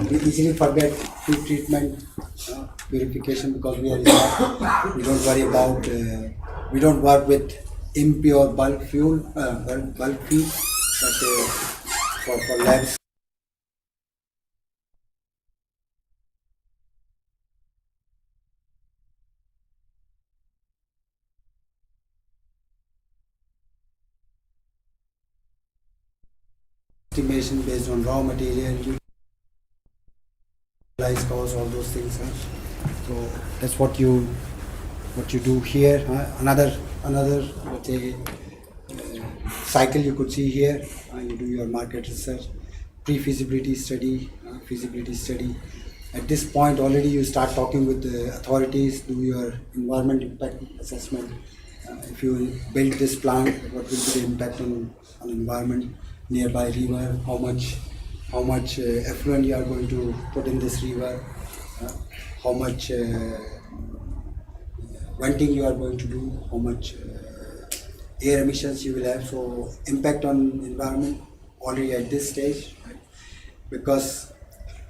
we easily forget pre-treatment purification because we are in lab. We don't worry about, we don't work with impure bulk fuel, bulk feed, but for labs. Estimation based on raw material, utilize cost, all those things. So that's what you do here. Another let's say, cycle you could see here. You do your market research, pre-feasibility study, feasibility study. At this point already you start talking with the authorities, do your environment impact assessment. If you build this plant, what will be the impact on environment? Nearby river, how much effluent you are going to put in this river, how much venting you are going to do, how much air emissions you will have. So impact on environment already at this stage, right? Because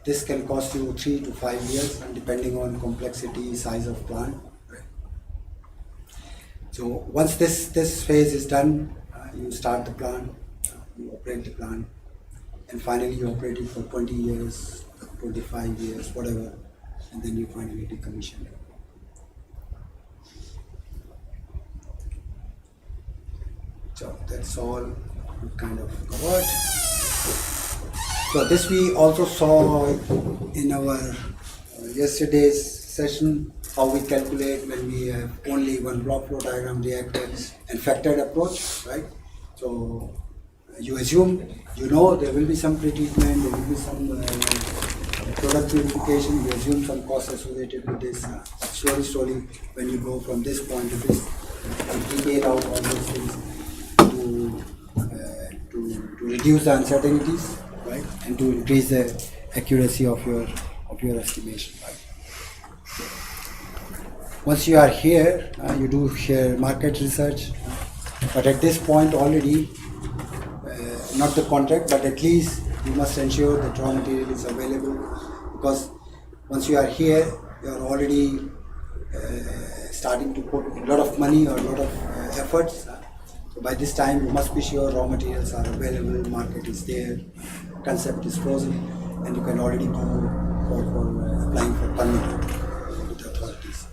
this can cost you 3 to 5 years, and depending on complexity, size of plant. Right? So once this phase is done, you start the plant, you operate the plant, and finally you operate it for 20 years, 25 years, whatever, and then you finally decommission it. So that's all we kind of covered. So this we also saw in our yesterday's session, how we calculate when we have only one block flow diagram reactor and factored approach, right? So you assume, you know, there will be some pretreatment, there will be some product purification, you assume some costs associated with this. Slowly, when you go from this point to this, you detail out all those things to reduce the uncertainties, right, and to increase the accuracy of your estimation, right. Once you are here, you do share market research, but at this point already, not the contract, but at least you must ensure that raw material is available, because once you are here, you are already starting to put a lot of money or a lot of efforts. So by this time, you must be sure raw materials are available, market is there, concept is frozen, and you can already go for applying for permit with the authorities,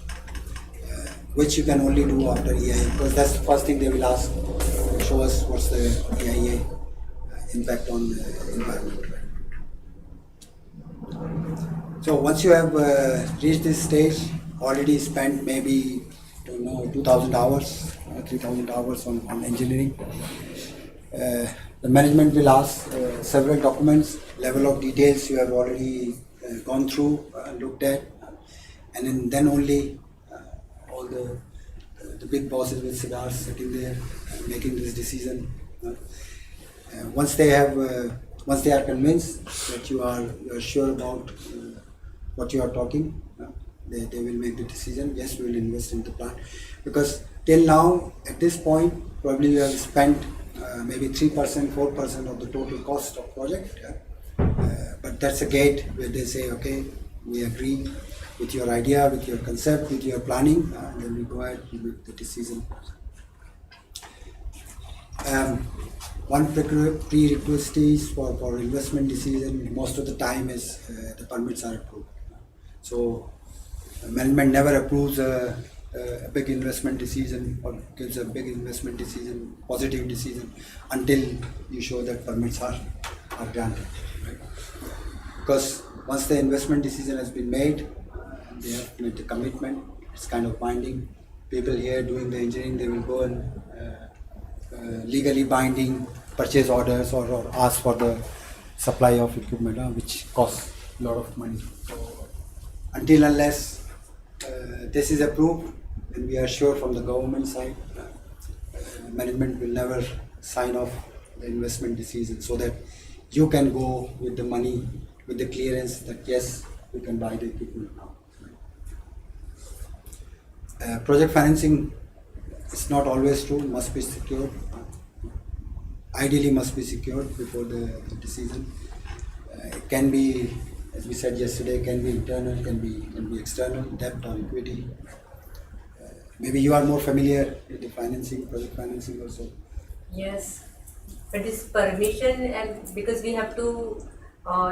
which you can only do after EIA, because that's the first thing they will ask. Show us what's the EIA impact on the environment. So once you have reached this stage, already spent maybe 2,000 hours, 3,000 hours on engineering. The management will ask several documents, level of details you have already gone through, looked at, and then only all the big bosses with cigars sitting there making this decision. Once they are convinced that you are sure about what you are talking, they will make the decision. Yes, we will invest in the plant, because till now at this point probably you have spent maybe 3%, 4% of the total cost of project. But that's a gate where they say, okay, we agree with your idea, with your concept, with your planning, and then we go ahead and make the decision. One prerequisite is for investment decision most of the time is the permits are approved. So management never approves a big investment decision or gives a big investment decision, positive decision, until you show that permits are granted. Right? Because once the investment decision has been made, they have made the commitment, it's kind of binding. People here doing the engineering, they will go and legally binding purchase orders or ask for the supply of equipment, which costs a lot of money. So until unless this is approved, and we are sure from the government side, management will never sign off the investment decision, so that you can go with the money, with the clearance that yes, we can buy the equipment now. Project financing is not always true, must be secured. Ideally must be secured before the decision. It can be, as we said yesterday, can be internal, can be external, debt or equity. Maybe you are more familiar with the financing, project financing also. Yes, but this permission, and because we have to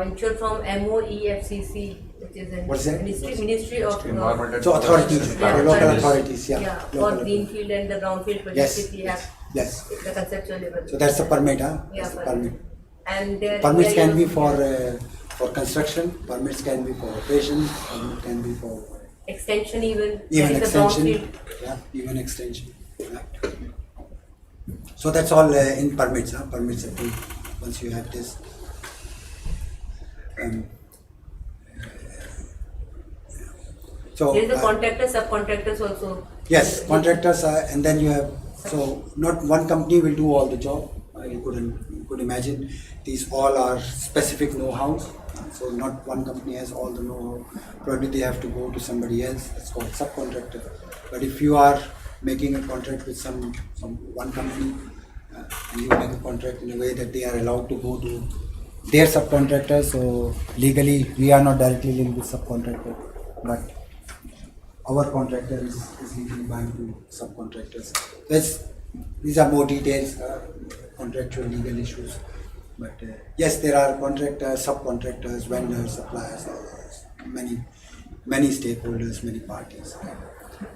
ensure from MOEFCC, which is What's that? Ministry of Environment. So authorities, local authorities, for greenfield and the brownfield projects, Yes, we have yes. the conceptual level. So that's the permit, huh? Yeah, That's the permit. permit. And there Permits there can be is- for construction, permits can be for operation, permit can be for extension even even that is the extension. brownfield. Yeah, even extension. Yeah. So that's all in permits, huh? Permits approved once you have this. So There is the contractors, subcontractors also. yes, contractors are, and then you have, so not one company will do all the job. You could imagine these all are specific know-hows. So not one company has all the know-how. Probably they have to go to somebody else. That's called subcontractor. But if you are making a contract with one company, and you make a contract in a way that they are allowed to go to their subcontractor, so legally we are not directly linked with subcontractor, but our contractor is legally bound to subcontractors. These are more details, contractual legal issues. But yes, there are contractors, subcontractors, vendors, suppliers, many stakeholders, many parties.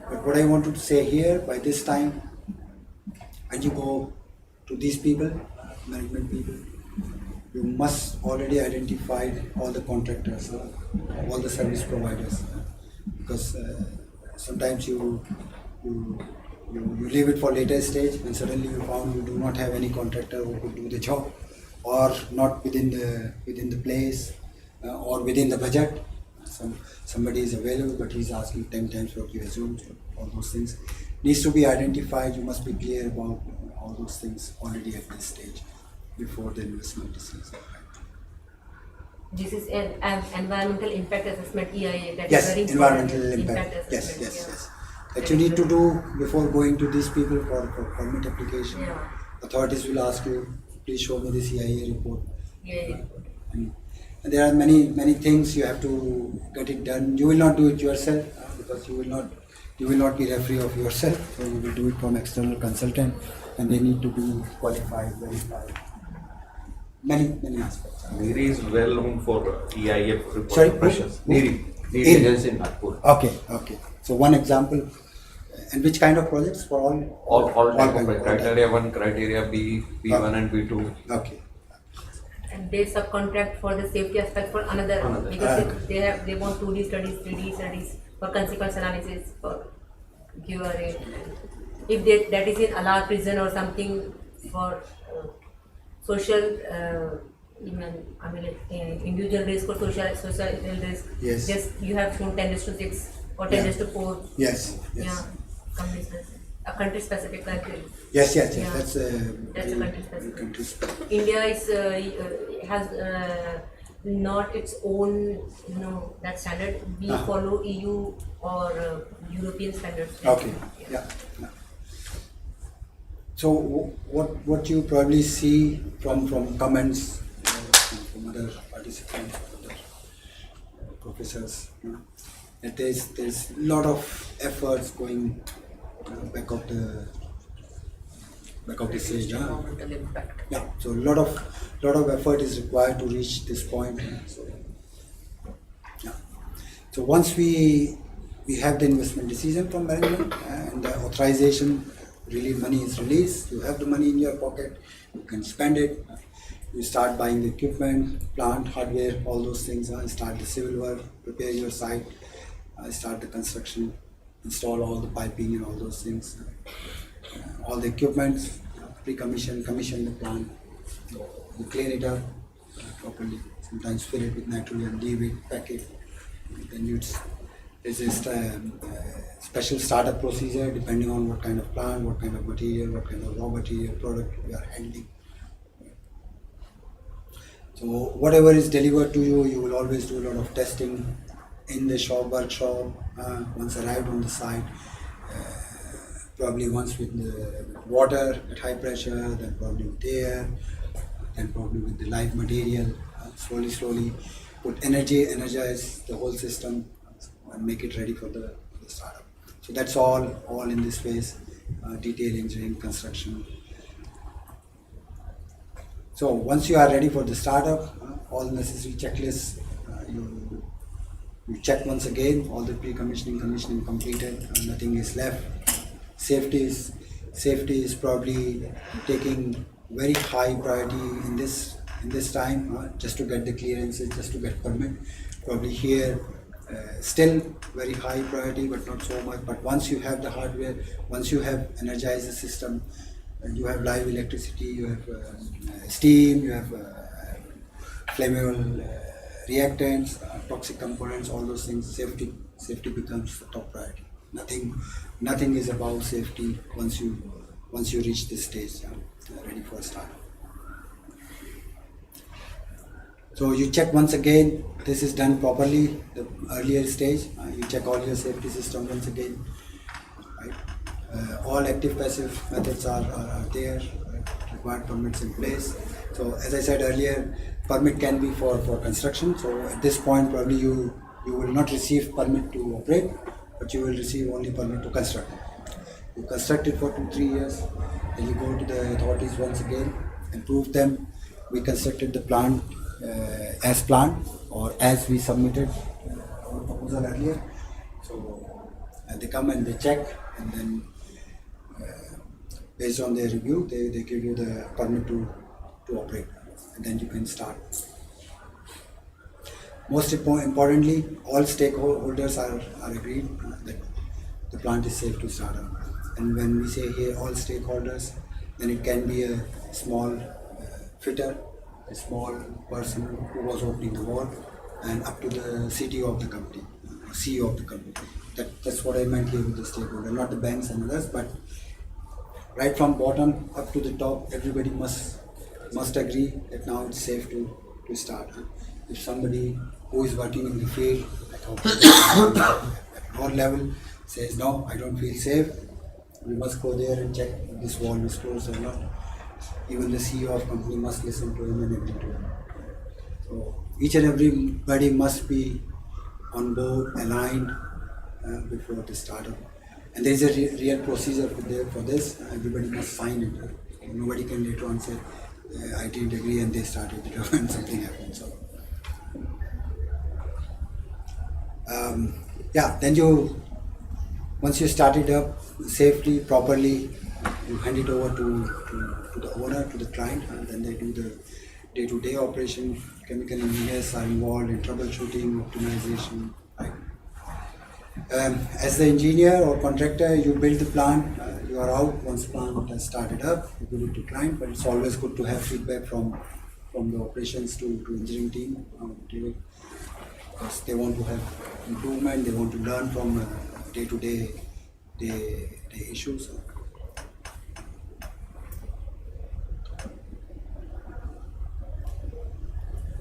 But what I wanted to say here, by this time, when you go to these people, management people, you must already identify all the contractors, all the service providers, because sometimes you leave it for later stage and suddenly you found you do not have any contractor who could do the job, or not within the place or within the budget. Somebody is available but he's asking 10 times what you assume. All those things needs to be identified. You must be clear about all those things already at this stage before the investment decision. This is an environmental impact assessment EIA. That Yes, is very environmental important. impact. Yes, assessment, yes. That you need to do before going to these people for permit application. Yeah. Authorities will ask you, please show me this EIA report. Yeah. And there are many things you have to get it done. You will not do it yourself because you will not be referee of yourself. So you will do it from external consultant, and they need to be qualified, verified. Many aspects. NIRI is well known for EIA report Sorry, pressures. who? NIRI agency in Nagpur. Okay. So one example, and which kind of projects for all? All type kind of criteria 1, criteria B, B1 and B2. Okay. And they subcontract for the safety aspect for another. Because they want 2D studies, 3D studies for consequence analysis for QRA. If that is in allowed prison or something for social, individual risk or social risk. Yes. Just you have shown 10:6 or 10:4. Yes. Yeah, a country specific criteria. Yes. Yeah. That's a country specific. country specific. India is has not its own, that standard. We follow EU or European standards. Okay. Yeah. So what you probably see from comments from other participants, other professors, that there's a lot of efforts going back of the stage. Environmental impact. Yeah. So a lot of effort is required to reach this point. So once we have the investment decision from management and the authorization, really money is released, you have the money in your pocket, you can spend it, you start buying the equipment, plant, hardware, all those things, start the civil work, prepare your site, start the construction, install all the piping and all those things, all the equipment, pre-commission, commission the plant, you clean it up properly, sometimes fill it with nitrogen, leave it, pack it, then there's a special startup procedure depending on what kind of plant, what kind of material, what kind of raw material product we are handling. So whatever is delivered to you, you will always do a lot of testing in the workshop, once arrived on the site, probably once with the water at high pressure, then probably with air, then probably with the live material, slowly put energize the whole system and make it ready for the startup. So that's all in this phase, detail engineering, construction. So once you are ready for the startup, all necessary checklists, you check once again, all the pre-commissioning, commissioning completed, nothing is left. Safety is probably taking very high priority in this time, just to get the clearances, just to get permit. Probably here, still very high priority, but not so much. But once you have the hardware, once you have energized the system, and you have live electricity, you have steam, you have flammable reactants, toxic components, all those things, safety becomes the top priority. Nothing is about safety once you reach this stage, ready for a startup. So you check once again, this is done properly, the earlier stage, you check all your safety system once again, right? All active passive methods are there, right? Required permits in place. So as I said earlier, permit can be for construction. So at this point probably you will not receive permit to operate, but you will receive only permit to construct. You construct it for 2-3 years, then you go to the authorities once again and prove them we constructed the plant as planned or as we submitted our proposal earlier. So they come and they check, and then based on their review, they give you the permit to operate, and then you can start. Most importantly, all stakeholders are agreed that the plant is safe to start up. And when we say here all stakeholders, then it can be a small fitter, a small person who was opening the wall, and up to the CTO of the company, CEO of the company. That's what I meant here with the stakeholder, not the banks and others, but right from bottom up to the top, everybody must agree that now it's safe to start. If somebody who is working in the field at our level says, no, I don't feel safe, we must go there and check if this wall is closed or not. Even the CEO of the company must listen to him and agree to him. So each and everybody must be on board, aligned before the startup. And there is a real procedure for this. Everybody must sign it. Nobody can later on say, I didn't agree, and they started it and something happened. So, then once you start it up safely, properly, you hand it over to the owner, to the client, and then they do the day-to-day operation. Chemical engineers are involved in troubleshooting, optimization. Right? As the engineer or contractor, you build the plant, you are out once the plant has started up, you give it to client, but it's always good to have feedback from the operations to engineering team. Because they want to have improvement, they want to learn from day-to-day issues.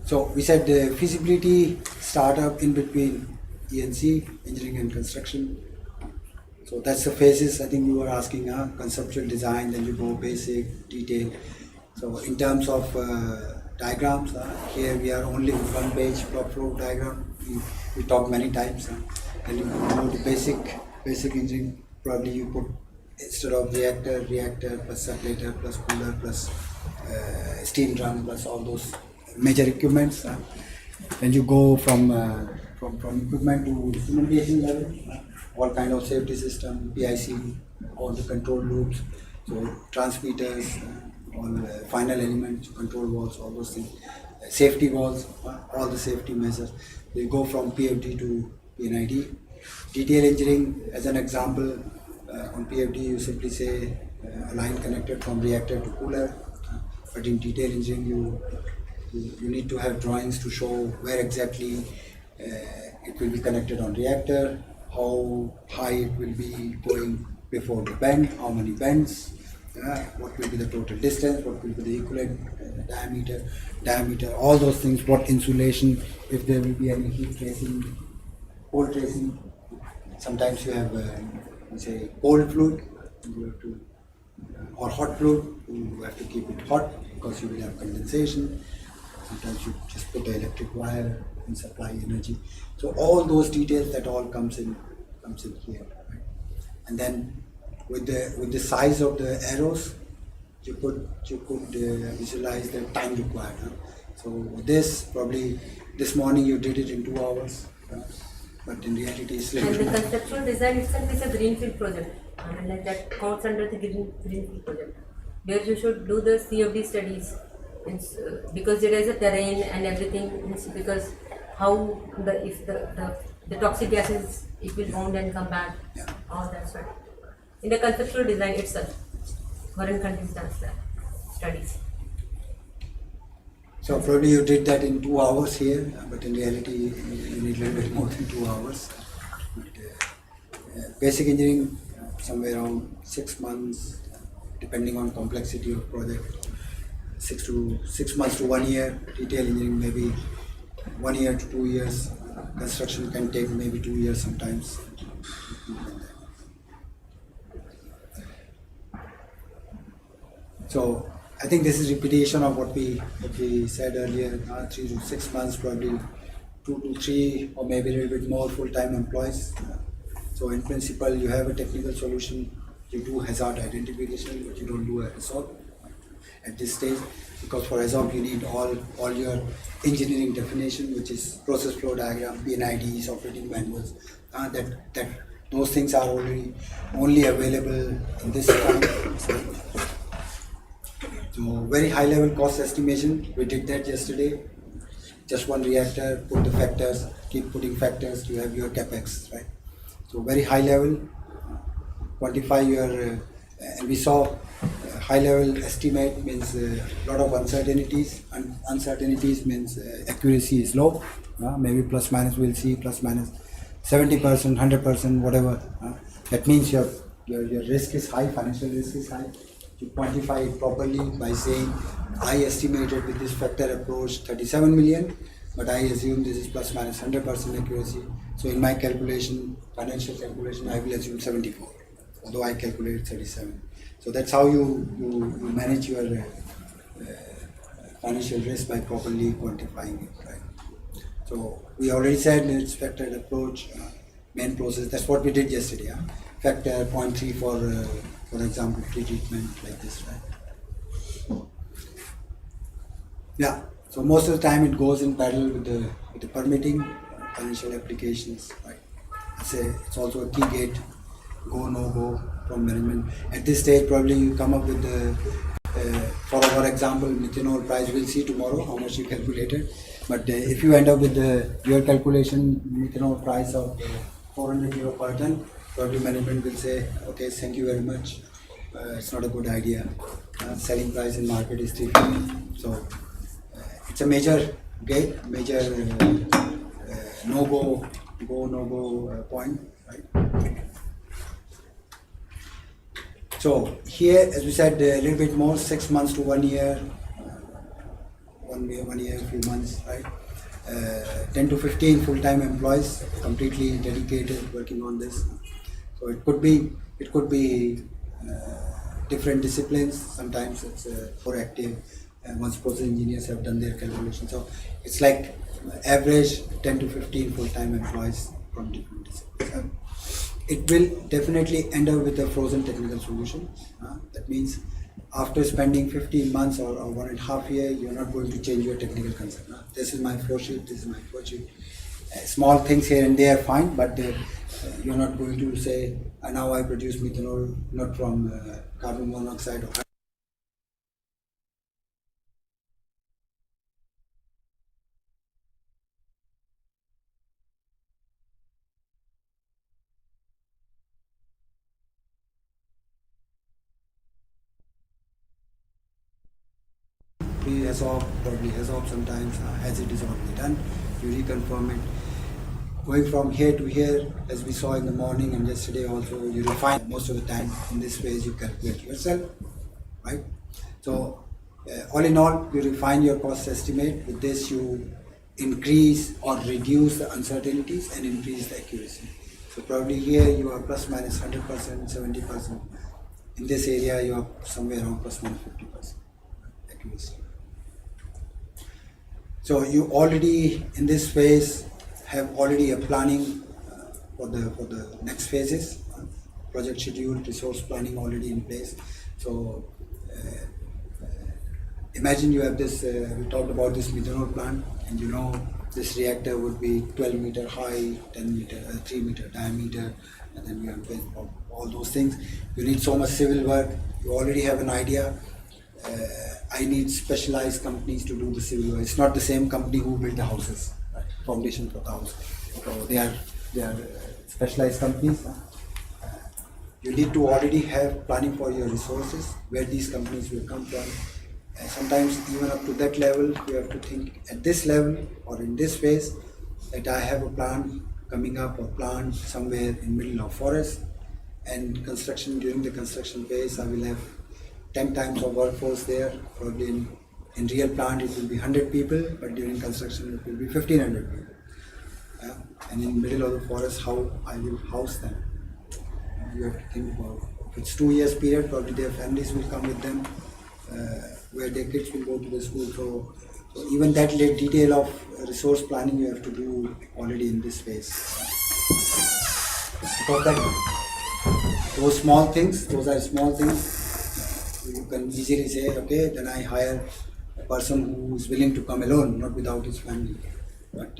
So we said the feasibility startup in between E&C, engineering and construction. So that's the phases. I think you were asking, conceptual design, then you go basic, detail. So in terms of diagrams, here we are only one page block flow diagram. We talk many times. Then you go to basic engineering. Probably you put, instead of reactor plus separator plus cooler plus steam drum plus all those major equipments. Then you go from equipment to instrumentation level, all kind of safety system, PIC, all the control loops, so transmitters, all final elements, control valves, all those things, safety valves, all the safety measures. You go from PFD to VNIT. Detail engineering, as an example, on PFD you simply say a line connected from reactor to cooler, but in detail engineering you need to have drawings to show where exactly it will be connected on reactor, how high it will be going before the bend, how many bends, what will be the total distance, what will be the equivalent diameter, all those things, what insulation, if there will be any heat tracing, cold tracing. Sometimes you have say cold fluid, you have to, or hot fluid, you have to keep it hot because you will have condensation. Sometimes you just put the electric wire and supply energy. So all those details, that all comes in here. Right? And then with the size of the arrows, you could visualize the time required. So this, probably this morning you did it in 2 hours, but in reality it's and the conceptual design itself is a greenfield project. I mean, like that counts under the greenfield project, where you should do the CFD studies. Because there is a terrain and everything, because how if the toxic gases, it will bound and come back, all that sort. In the conceptual design itself, foreign countries does that studies. So probably you did that in 2 hours here, but in reality you need a little bit more than 2 hours. But, basic engineering, somewhere around 6 months, depending on complexity of project. 6 months to 1 year. Detail engineering maybe 1 year to 2 years. Construction can take maybe 2 years sometimes. So I think this is repetition of what we said earlier. 3 to 6 months, probably 2 to 3, or maybe a little bit more full-time employees. So in principle, you have a technical solution, you do hazard identification, but you don't do a HAZOP at this stage, because for HAZOP you need all your engineering definition, which is process flow diagram, VNITs, operating manuals. That those things are only available in this time. So very high level cost estimation, we did that yesterday. Just one reactor, put the factors, keep putting factors, you have your capex, right? So very high level, quantify your, and we saw high level estimate means a lot of uncertainties, and uncertainties means accuracy is low, maybe plus minus we'll see plus minus 70%, 100%, whatever. That means your risk is high, financial risk is high. You quantify it properly by saying, I estimated with this factor approach 37 million, but I assume this is plus minus 100% accuracy. So in my calculation, financial calculation, I will assume 74, although I calculated 37. So that's how you manage your financial risk, by properly quantifying it, right? So we already said it's factored approach, main process. That's what we did yesterday. Factor 0.3 for example, pre-treatment like this, right? Yeah. So most of the time it goes in parallel with the permitting, financial applications, right? It's also a key gate, go no go from management. At this stage, probably you come up with for our example, methanol price. We'll see tomorrow how much you calculated. But if you end up with your calculation methanol price of 400 euro per ton, probably management will say, okay, thank you very much. It's not a good idea. Selling price in market is 350. So it's a major gate, major no-go point, right? So here, as we said, a little bit more, 6 months to 1 year, 1 year, a few months, right? 10 to 15 full-time employees, completely dedicated, working on this. So it could be different disciplines. Sometimes it's more active once process engineers have done their calculations. So it's like average 10 to 15 full-time employees from different disciplines. It will definitely end up with a frozen technical solution. That means after spending 15 months or 1.5 years, you're not going to change your technical concept. This is my flow sheet, this is my flow sheet. Small things here and there, fine, but you're not going to say, now I produce methanol not from carbon monoxide or HAZOP, probably HAZOP sometimes, as it is already done, you reconfirm it. Going from here to here, as we saw in the morning and yesterday also, you refine. Most of the time in this phase you calculate yourself, right? So all in all, you refine your cost estimate. With this you increase or reduce the uncertainties and increase the accuracy. So probably here you are plus minus 100%, 70%. In this area you are somewhere around plus minus 50% accuracy. So you already in this phase have already a planning for the next phases, project schedule, resource planning already in place. So imagine you have this, we talked about this methanol plant, and you know this reactor would be 12 meter high, 3 meter diameter, and then you have all those things. You need so much civil work, you already have an idea. I need specialized companies to do the civil work. It's not the same company who built the houses, right? Foundation for the house. So they are specialized companies. You need to already have planning for your resources, where these companies will come from. Sometimes even up to that level, you have to think at this level or in this phase that I have a plant coming up or plant somewhere in middle of forest, and construction, during the construction phase I will have 10 times of workforce there. Probably in real plant it will be 100 people, but during construction it will be 1500 people. And in middle of the forest, how I will house them. You have to think about, if it's 2 years period, probably their families will come with them, where their kids will go to the school. So even that detail of resource planning you have to do already in this phase. stop that. Those small things, those are small things. You can easily say, okay, then I hire a person who is willing to come alone, not without his family. But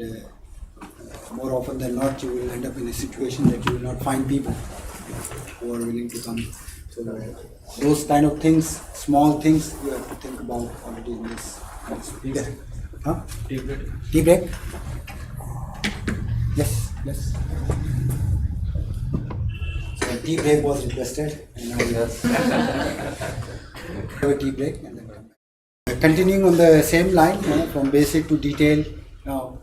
more often than not, you will end up in a situation that you will not find people who are willing to come. So those kind of things, small things, you have to think about already in this. Yeah. Huh? Tea break. Tea break? Yes, yes. So a tea break was requested, and now we have a tea break and then come back. Continuing on the same line, from basic to detail. Now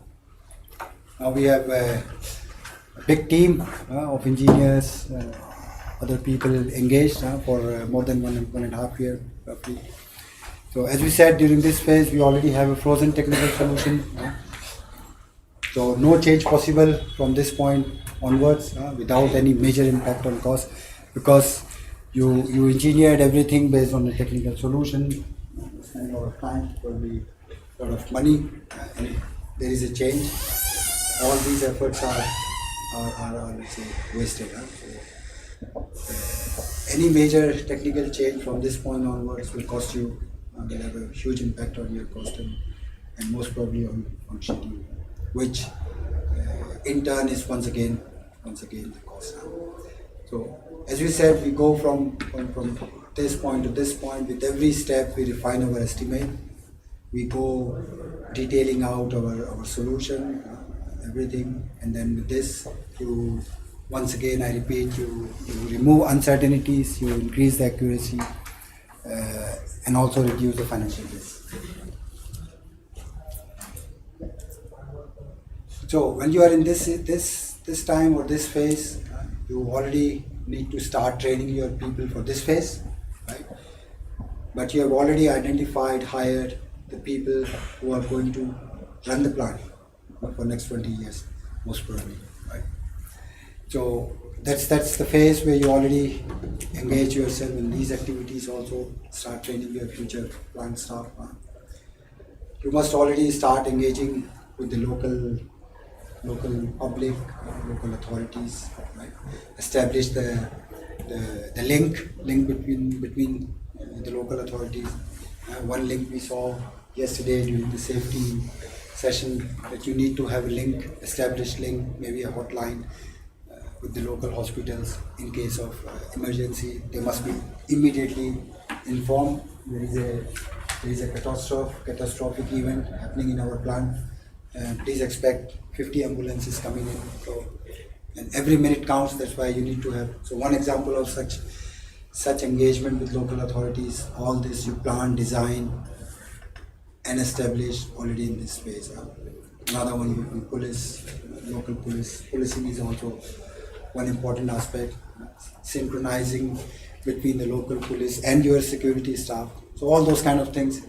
we have a big team of engineers, other people engaged for more than 1.5 years roughly. So as we said, during this phase we already have a frozen technical solution. So no change possible from this point onwards without any major impact on cost, because you engineered everything based on the technical solution. Spend a lot of time, probably a lot of money, and there is a change. All these efforts are let's say wasted. So, any major technical change from this point onwards will cost you, will have a huge impact on your cost and most probably on schedule, which in turn is once again the cost. So as we said, we go from this point to this point. With every step we refine our estimate, we go detailing out our solution, everything, and then with this you, once again I repeat, you remove uncertainties, you increase the accuracy, and also reduce the financial risk. So when you are in this time or this phase, you already need to start training your people for this phase, right? But you have already identified, hired the people who are going to run the plant for next 20 years, most probably, right? So that's the phase where you already engage yourself in these activities. Also start training your future plant staff. You must already start engaging with the local public, local authorities, right? Establish the link between the local authorities. One link we saw yesterday during the safety session, that you need to have a link, established link, maybe a hotline with the local hospitals in case of emergency. They must be immediately informed. There is a catastrophic event happening in our plant. Please expect 50 ambulances coming in. So, and every minute counts. That's why you need to have. So one example of such engagement with local authorities. All this you plan, design, and establish already in this phase. Another one would be police, local police. Policing is also one important aspect. Synchronizing between the local police and your security staff. So all those kind of things.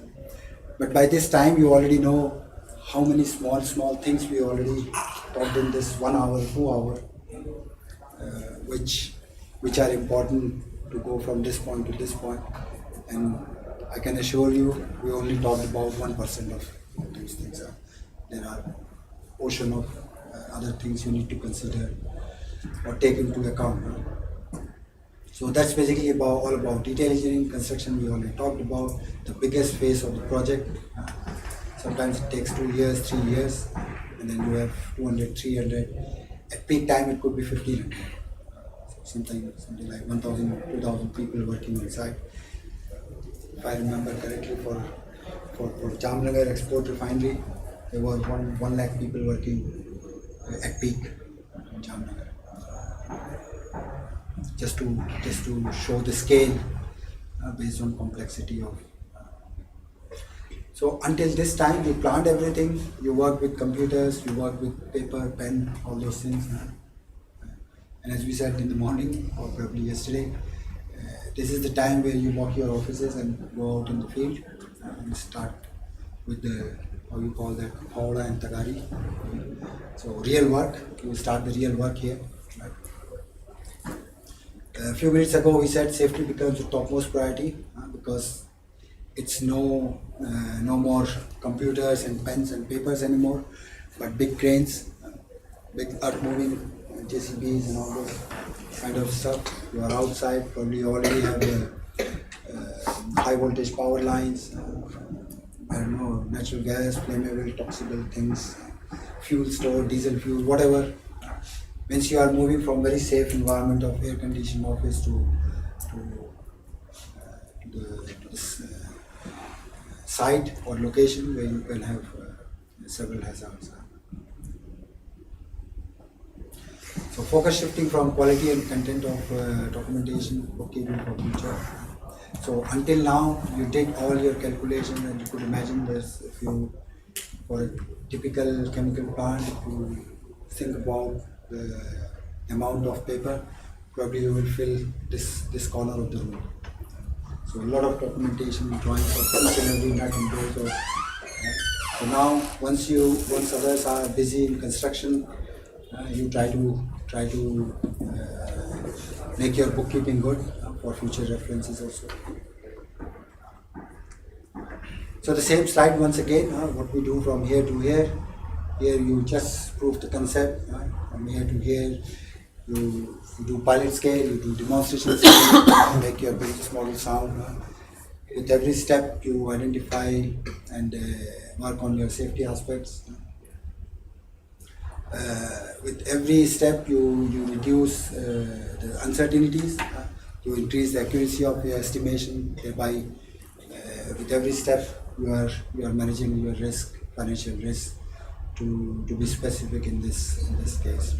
But by this time you already know how many small things we already talked in this 1 hour, 2 hour, which are important to go from this point to this point. And I can assure you, we only talked about 1% of those things. There are ocean of other things you need to consider or take into account. So that's basically all about detail engineering. Construction we already talked about. The biggest phase of the project. Sometimes it takes 2 years, 3 years, and then you have 200, 300. At peak time it could be 1,500. Something like 1,000, 2,000 people working on site. If I remember correctly, for Jamnagar export refinery, there was 1 lakh people working at peak in Jamnagar. Just to show the scale based on complexity of. So until this time, you planned everything. You work with computers, you work with paper, pen, all those things. And as we said in the morning, or probably yesterday, this is the time where you lock your offices and go out in the field and start with the, how you call that, Howda and Tagari. So real work, you start the real work here. Right? A few minutes ago we said safety becomes the topmost priority because it's no more computers and pens and papers anymore, but big cranes, big earth moving JCBs and all those kind of stuff. You are outside, probably you already have high voltage power lines, I don't know, natural gas, flammable, toxical things, fuel store, diesel fuel, whatever. Means you are moving from very safe environment of air conditioned office to this site or location where you can have several hazards. So focus shifting from quality and content of documentation, bookkeeping for future. So until now you did all your calculations, and you could imagine this, if you, for a typical chemical plant, if you think about the amount of paper, probably you will fill this corner of the room. So a lot of documentation, drawings of each and every nut and bolt. So now once others are busy in construction, you try to make your bookkeeping good for future references also. So the same slide once again, what we do from here to here. Here you just prove the concept. From here to here, you do pilot scale, you do demonstration scale, make your business model sound. With every step you identify and work on your safety aspects. With every step you reduce the uncertainties, you increase the accuracy of your estimation, thereby with every step you are managing your risk, financial risk, to be specific in this case.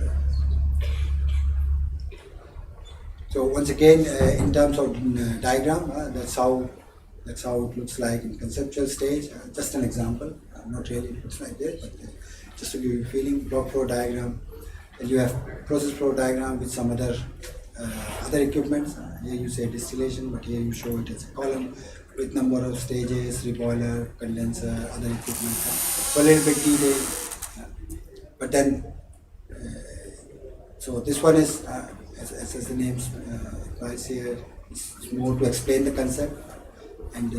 So once again, in terms of diagram, that's how it looks like in conceptual stage. Just an example, not really it looks like this, but just to give you a feeling. Block flow diagram, and you have process flow diagram with some other equipments. Here you say distillation, but here you show it as a column with number of stages, reboiler, condenser, other equipment. So a little bit detailed, but then so this one is as the name implies here, it's more to explain the concept, and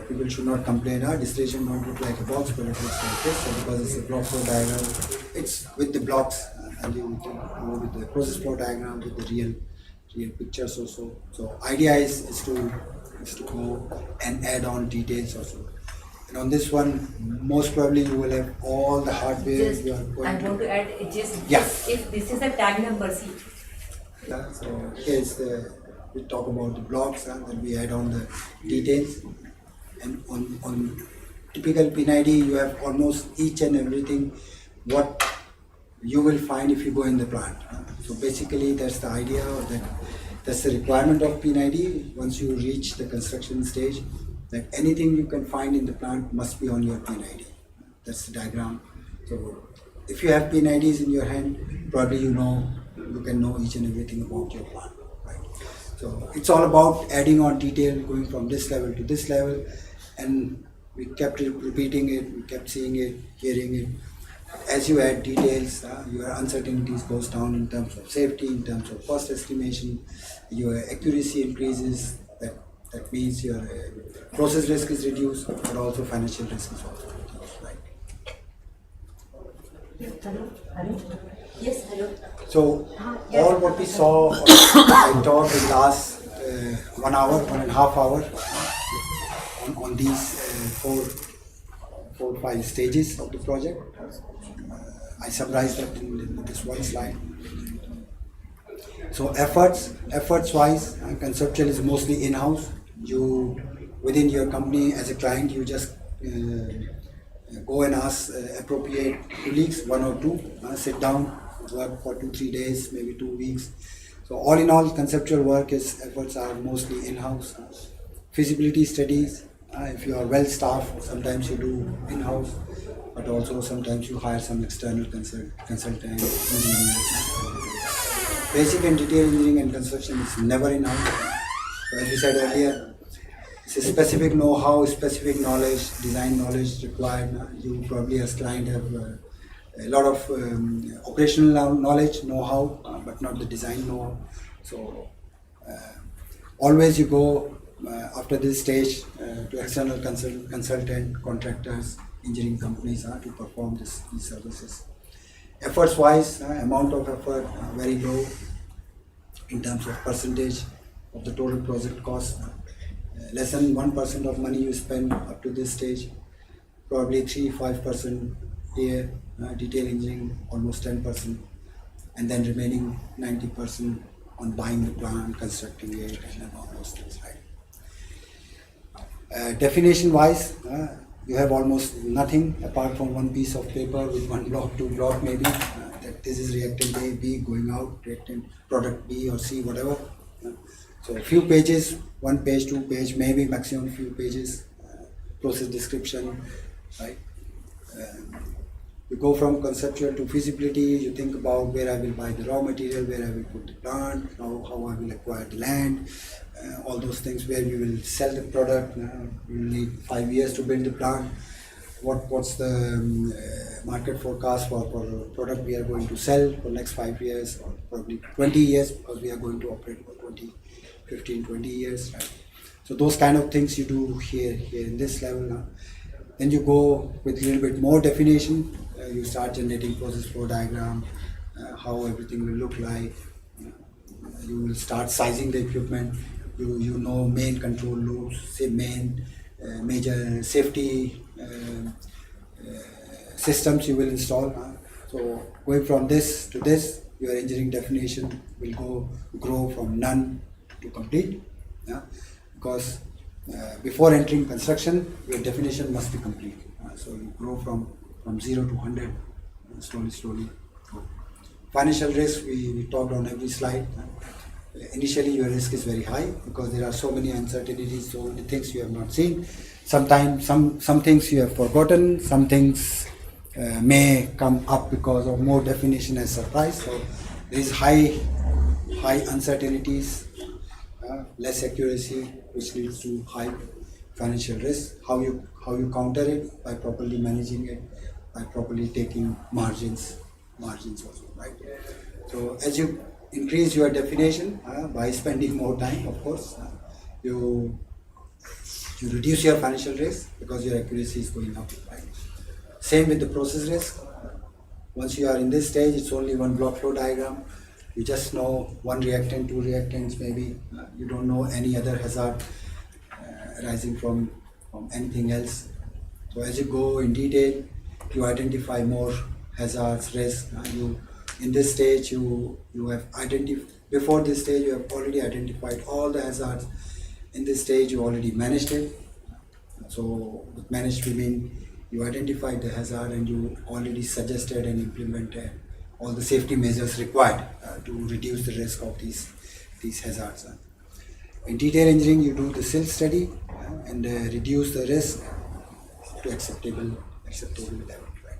people should not complain, distillation don't look like a box, but it looks like this. So because it's a block flow diagram, it's with the blocks, and you can go with the process flow diagram with the real pictures also. So idea is to go and add on details also. And on this one, most probably you will have all the hardware Just, you are going I want to add just Yeah. if this is the tag number, see. So here's we talk about the blocks, and then we add on the details. And on typical PNID, you have almost each and everything what you will find if you go in the plant. So basically that's the idea, or that's the requirement of PNID. Once you reach the construction stage, that anything you can find in the plant must be on your PNID. That's the diagram. So if you have PNIDs in your hand, probably you can know each and everything about your plant. Right? So it's all about adding on detail, going from this level to this level, and we kept repeating it, we kept seeing it, hearing it. As you add details, your uncertainties goes down in terms of safety, in terms of cost estimation, your accuracy increases. That means your process risk is reduced, but also financial risk is also reduced, right? Hello? Yes, hello. So all what we saw, I taught in last 1 hour, 1.5 hours on these four or five stages of the project. I summarized that in this one slide. So efforts wise, conceptual is mostly in-house. You within your company as a client, you just go and ask appropriate colleagues, 1 or 2, sit down, work for 2-3 days, maybe 2 weeks. So all in all, conceptual work efforts are mostly in-house. Feasibility studies, if you are well staffed, sometimes you do in-house, but also sometimes you hire some external consultant, engineers. Basic and detailed engineering and construction is never in-house. So as we said earlier, it's a specific know-how, specific knowledge, design knowledge required. You probably as client have a lot of operational knowledge, know-how, but not the design know-how. So always you go after this stage to external consultant, contractors, engineering companies to perform these services. Efforts wise, amount of effort very low in terms of percentage of the total project cost. Less than 1% of money you spend up to this stage, probably 3-5% here, detail engineering almost 10%, and then remaining 90% on buying the plant, constructing it, and all those things, right? Definition wise, you have almost nothing apart from one piece of paper with one block, two block maybe, that this is reactant A, B going out, reactant product B or C, whatever. So a few pages, 1 page, 2 page, maybe maximum few pages, process description, right? You go from conceptual to feasibility, you think about where I will buy the raw material, where I will put the plant, how I will acquire the land, all those things, where we will sell the product. We will need 5 years to build the plant. What's the market forecast for the product we are going to sell for next 5 years or probably 20 years, because we are going to operate for 15-20 years, right? So those kind of things you do here in this level now. Then you go with a little bit more definition. You start generating process flow diagram, how everything will look like. You will start sizing the equipment. You know main control loops, say major safety systems you will install. So going from this to this, your engineering definition will grow from none to complete. Because before entering construction, your definition must be complete. So you grow from 0 to 100, slowly. Financial risk, we talked on every slide. Initially, your risk is very high because there are so many uncertainties, so many things you have not seen. Sometimes some things you have forgotten, some things may come up because of more definition as surprise. So there is high uncertainties, less accuracy, which leads to high financial risk. How you counter it? By properly managing it, by properly taking margins also, right? So as you increase your definition by spending more time, of course, you reduce your financial risk because your accuracy is going up, right? Same with the process risk. Once you are in this stage, it's only one block flow diagram. You just know one reactant, two reactants maybe. You don't know any other hazard arising from anything else. So as you go in detail, you identify more hazards, risks. In this stage, you have before this stage, you have already identified all the hazards. In this stage, you already managed it. So with managed, we mean you identified the hazard and you already suggested and implemented all the safety measures required to reduce the risk of these hazards. In detail engineering, you do the SIL study and reduce the risk to acceptable level. Right?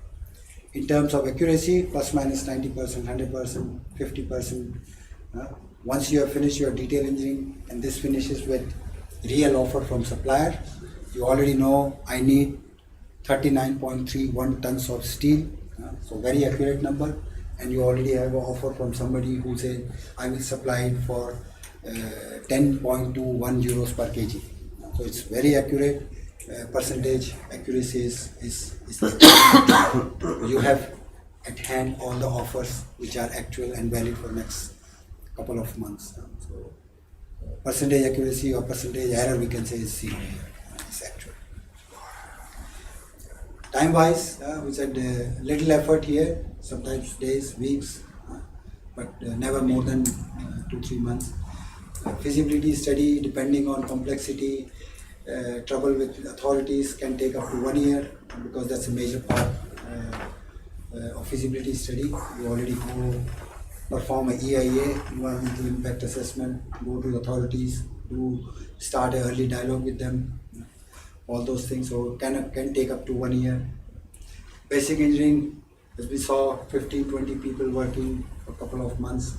In terms of accuracy, plus minus 90%, 100%, 50%. Once you have finished your detail engineering, and this finishes with real offer from supplier, you already know I need 39.31 tons of steel. So very accurate number. And you already have an offer from somebody who said I will supply it for 10.21 euros per kg. So it's very accurate. Percentage accuracy is you have at hand all the offers which are actual and valid for next couple of months. So percentage accuracy or percentage error we can say is zero here. It's actual. Time wise, we said little effort here, sometimes days, weeks, but never more than 2-3 months. Feasibility study, depending on complexity, trouble with authorities, can take up to 1 year because that's a major part of feasibility study. You already go perform an EIA, environmental impact assessment, go to the authorities, start an early dialogue with them. All those things, so can take up to 1 year. Basic engineering, as we saw, 15-20 people working for a couple of months,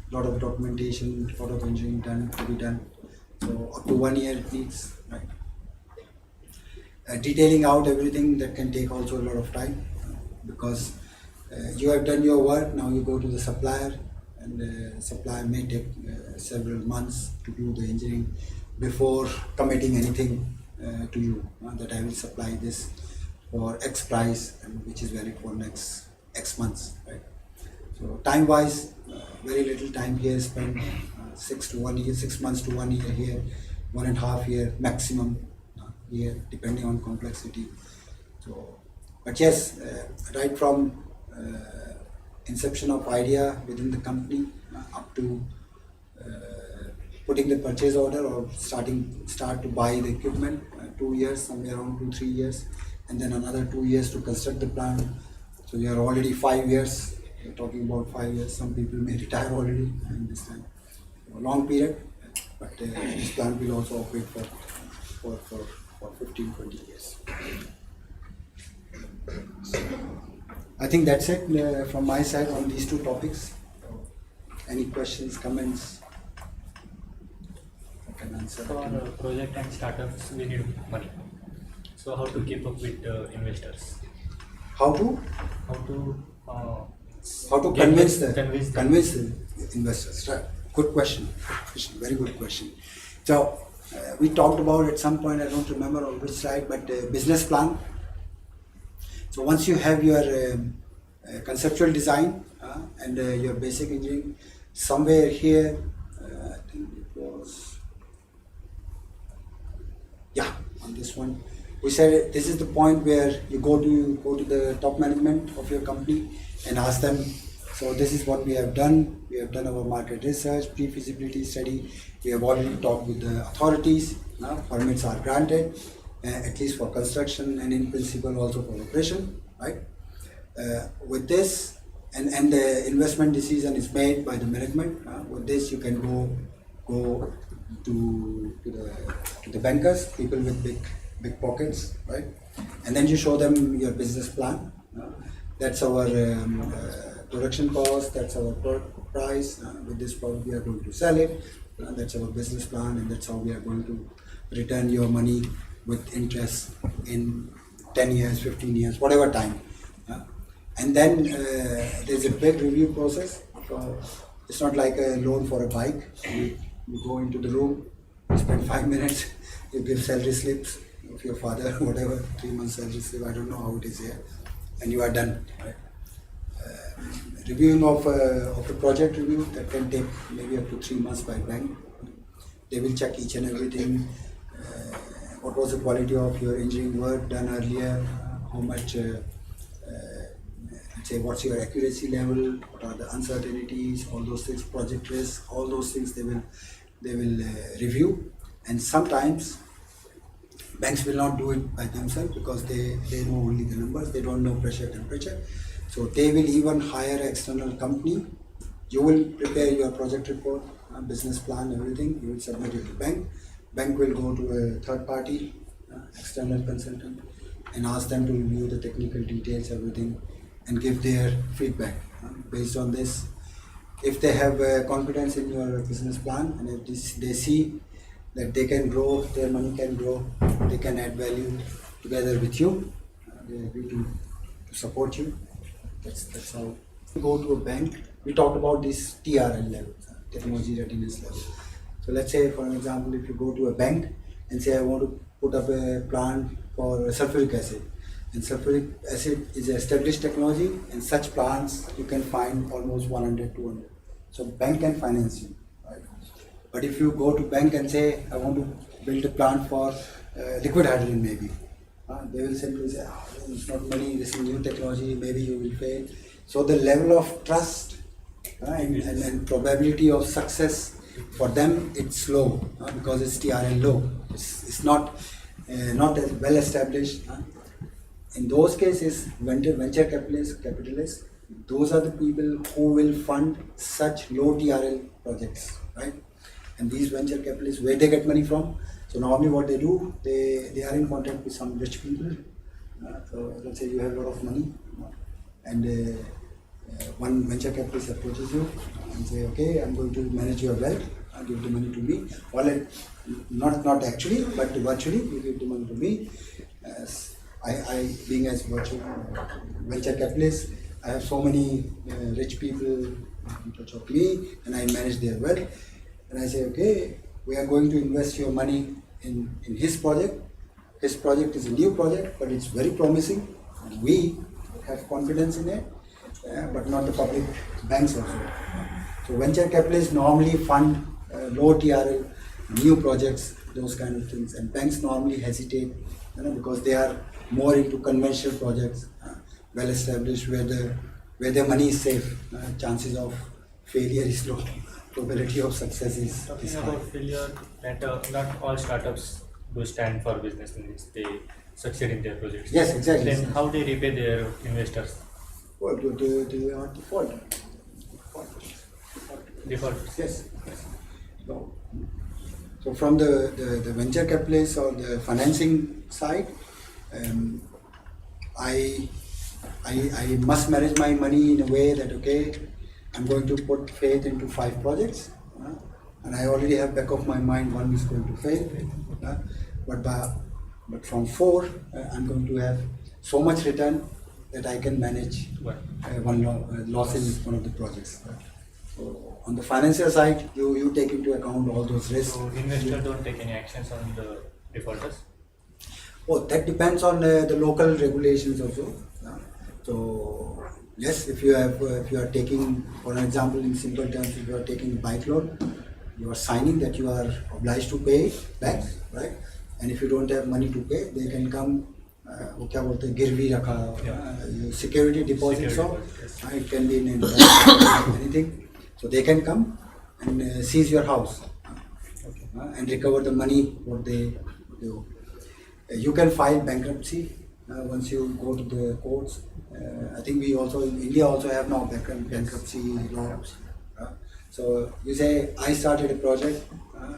lot of documentation, lot of engineering to be done. So up to 1 year it needs, right? Detailing out everything, that can take also a lot of time because you have done your work. Now you go to the supplier, and the supplier may take several months to do the engineering before committing anything to you, that I will supply this for X price, and which is valid for next X months, right? So time-wise, very little time here spent, 6 months to 1 year here, 1.5 year maximum here, depending on complexity. So, but yes, right from inception of idea within the company up to putting the purchase order or start to buy the equipment, 2 years, somewhere around 2-3 years, and then another 2 years to construct the plant. So you are already 5 years. You're talking about 5 years. Some people may retire already in this time. A long period, but this plant will also operate for 15-20 years. I think that's it from my side on these two topics. Any questions, comments? I can answer. For project and startups, we need money. So how to keep up with investors? How to Get convince them- the investors? Right. Good question. Very good question. So we talked about at some point, I don't remember on which slide, but business plan. So once you have your conceptual design and your basic engineering, somewhere here, I think it was, yeah, on this one, we said this is the point where you go to the top management of your company and ask them. So this is what we have done. We have done our market research, pre-feasibility study. We have already talked with the authorities. Permits are granted, at least for construction and in principle also for operation. Right? With this, and the investment decision is made by the management. With this, you can go to the bankers, people with big pockets, right? And then you show them your business plan. That's our production cost, that's our price. With this product we are going to sell it. That's our business plan, and that's how we are going to return your money with interest in 10 years, 15 years, whatever time. And then there's a big review process. It's not like a loan for a bike. You go into the room, you spend 5 minutes, you give salary slips of your father, whatever, 3 months salary slip, I don't know how it is here, and you are done. Right? Reviewing of a project review, that can take maybe up to 3 months by bank. They will check each and everything. What was the quality of your engineering work done earlier? How much, let's say, what's your accuracy level? What are the uncertainties? All those things, project risk, all those things they will review. And sometimes banks will not do it by themselves because they know only the numbers. They don't know pressure, temperature. So they will even hire an external company. You will prepare your project report, business plan, everything. You will submit it to bank. Bank will go to a third party, external consultant, and ask them to review the technical details, everything, and give their feedback. Based on this, if they have confidence in your business plan, and if they see that they can grow, their money can grow, they can add value together with you, they agree to support you. That's how. We go to a bank. We talked about this TRL level, technology readiness level. So let's say, for example, if you go to a bank and say, I want to put up a plant for sulfuric acid, and sulfuric acid is an established technology, and such plants you can find almost 100, 200. So bank can finance you, right? But if you go to bank and say, I want to build a plant for liquid hydrogen, maybe, they will simply say, it's not money, this is new technology, maybe you will fail. So the level of trust and probability of success for them, it's low because it's TRL low. It's not as well established. In those cases, venture capitalists, those are the people who will fund such low TRL projects, right? And these venture capitalists, where they get money from? So normally what they do, they are in contact with some rich people. So let's say you have a lot of money, and one venture capitalist approaches you and say, okay, I'm going to manage your wealth, I'll give the money to me. Well, not actually, but virtually, you give the money to me. I being as virtual venture capitalist, I have so many rich people in touch with me, and I manage their wealth. And I say, okay, we are going to invest your money in his project. His project is a new project, but it's very promising, and we have confidence in it. but not the public banks also. So venture capitalists normally fund low TRL, new projects, those kind of things, and banks normally hesitate, because they are more into conventional projects, well established, where their money is safe. Chances of failure is low, probability of success is Talking high. about failure, that not all startups do stand for business means they succeed in their projects. Yes, exactly. Then how they repay their investors? Well, they are default. Default. Yes. No. So from the venture capitalists or the financing side, I must manage my money in a way that, okay, I'm going to put faith into 5 projects, and I already have back of my mind one is going to fail, but from 4 I'm going to have so much return that I can manage one loss in one of the projects. So on the financial side, you take into account all those risks. So investors don't take any actions on the defaulters? Oh, that depends on the local regulations also. So yes, if you are taking, for an example, in simple terms, if you are taking bike loan, you are signing that you are obliged to pay back, right? And if you don't have money to pay, they can come. वो क्या बोलते हैं गिरवी रखा security deposits हो, it can be in anything, so they can come and seize your house and recover the money what they do. You can file bankruptcy once you go to the courts. I think we also in India also have now bankruptcy laws. So you say I started a project,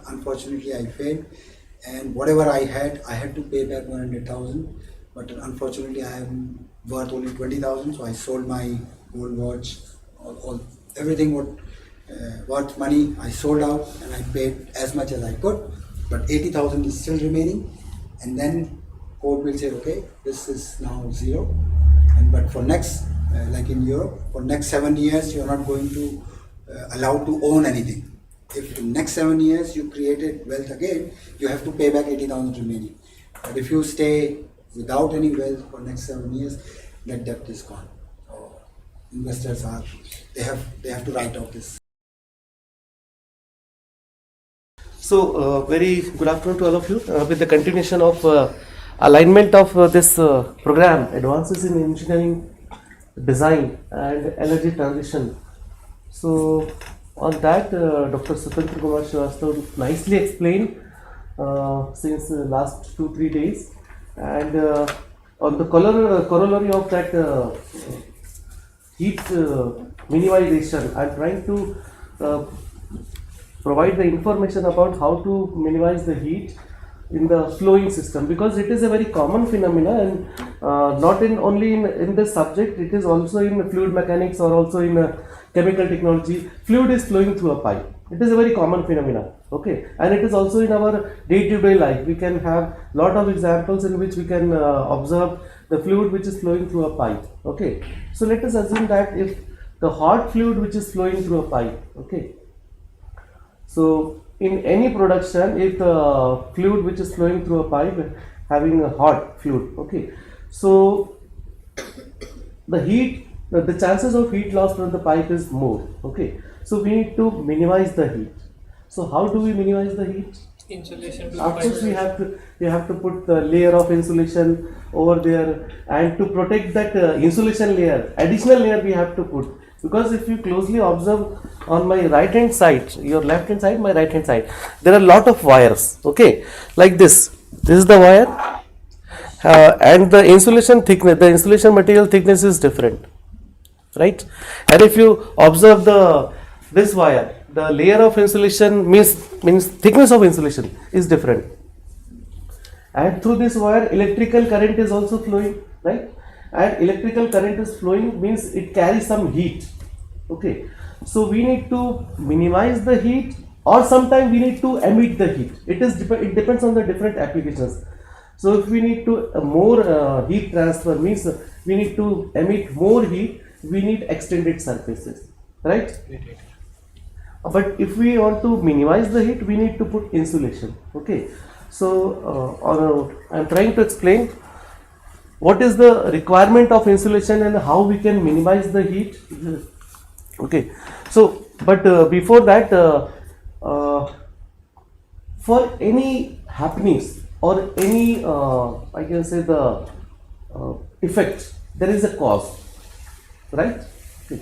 unfortunately I failed, and whatever I had to pay back 100,000. But unfortunately, I am worth only 20,000. So I sold my gold watch, everything what worth money. I sold out and I paid as much as I could. But 80,000 is still remaining, and then court will say, okay, this is now 0. And but for next, like in Europe, for next 7 years, you are not going to allowed to own anything. If in next 7 years you created wealth again, you have to pay back 80,000 remaining. But if you stay without any wealth for next 7 years, that debt is gone. So investors they have to write off this. So very good afternoon to all of you. With the continuation of alignment of this program, Advances in Engineering, Design and Energy Transition. So on that, Dr. Swatantra Kumar Shrivastava nicely explained since last 2-3 days. And on the corollary of that heat minimization, I am trying to provide the information about how to minimize the heat in the flowing system, because it is a very common phenomena, and not only in this subject, it is also in fluid mechanics or also in chemical technology. Fluid is flowing through a pipe. It is a very common phenomena, okay, and it is also in our day-to-day life. We can have lot of examples in which we can observe the fluid which is flowing through a pipe, okay. So let us assume that if the hot fluid which is flowing through a pipe, okay, so in any production, if the fluid which is flowing through a pipe having a hot fluid, okay, so the heat, the chances of heat loss from the pipe is more, okay. So we need to minimize the heat. So how do we minimize the heat? Insulation. Of course, we have to put the layer of insulation over there, and to protect that insulation layer, additional layer we have to put, because if you closely observe on my right hand side, your left hand side, my right hand side, there are a lot of wires, okay, like this. This is the wire, and the insulation thickness, the insulation material thickness is different, right? And if you observe this wire, the layer of insulation means thickness of insulation is different, and through this wire electrical current is also flowing, right? And electrical current is flowing means it carries some heat, okay. So we need to minimize the heat, or sometimes we need to emit the heat. It depends on the different applications. So if we need to more heat transfer, means we need to emit more heat, we need extended surfaces, right? But if we want to minimize the heat, we need to put insulation, okay. So I am trying to explain what is the requirement of insulation and how we can minimize the heat. Okay, so but before that, for any happenings or any I can say the effect, there is a cause, right? Okay.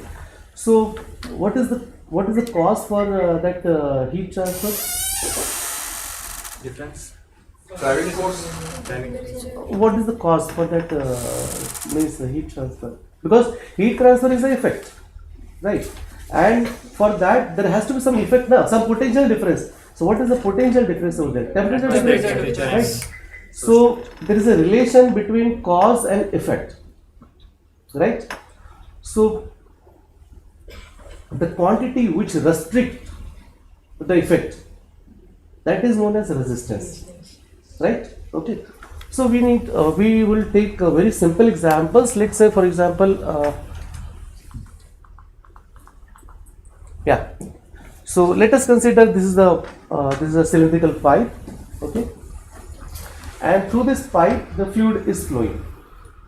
So what is the cause for that heat transfer? Difference. Driving force. What is the cause for that means heat transfer? Because heat transfer is the effect, right? And for that there has to be some effect now, some potential difference. So what is the potential difference over there? Temperature difference, right? So there is a relation between cause and effect, right? So the quantity which restrict the effect, that is known as resistance, right? Okay, so we will take very simple examples. Let's say for example, yeah, so let us consider this is a cylindrical pipe, okay, and through this pipe the fluid is flowing,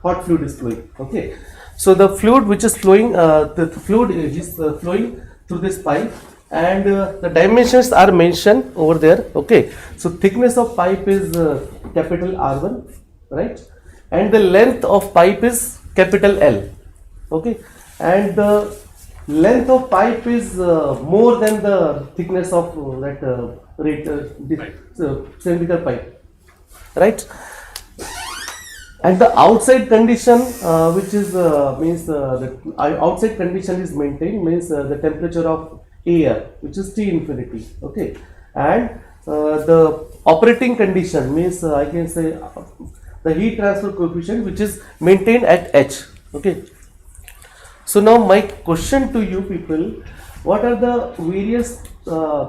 hot fluid is flowing, okay. So the fluid which is flowing, the fluid is flowing through this pipe, and the dimensions are mentioned over there, okay. So thickness of pipe is capital R1, right, and the length of pipe is capital L, okay, and the length of pipe is more than the thickness of cylindrical pipe, right. And the outside condition, which is means the outside condition is maintained, means the temperature of air, which is T infinity, okay, and the operating condition means I can say the heat transfer coefficient, which is maintained at H, okay. So now my question to you people, what are the various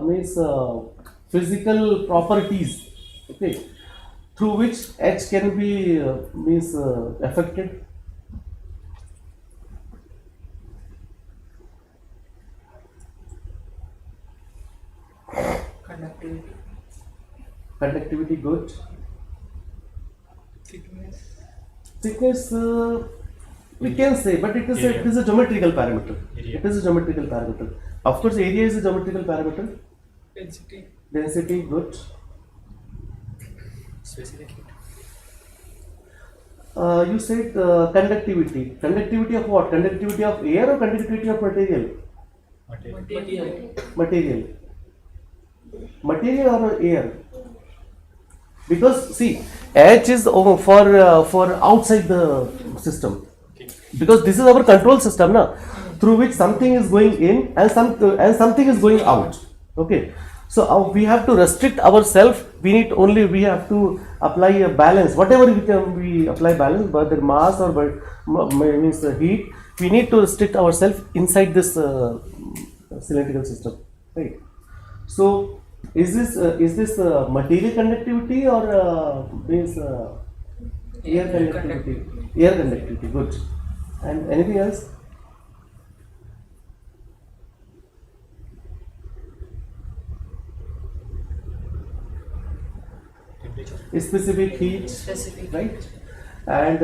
means physical properties, okay, through which H can be means affected? Conductivity. Conductivity, good. Thickness, we can say, but it is a geometrical parameter. It is a geometrical parameter. Of course, area is a geometrical parameter. Density, good. Specific heat. You said conductivity. Conductivity of what? Conductivity of air or conductivity of material? Material. Material or air? Because see, H is for outside the system. Because this is our control system, na, through which something is going in and something is going out. Okay. So we have to restrict ourselves. We have to apply a balance. Whatever we apply balance, but the mass or means the heat, we need to restrict ourselves inside this cylindrical system, right? So is this material conductivity or means air conductivity? Air conductivity, good. And anything else? Specific heat, right? And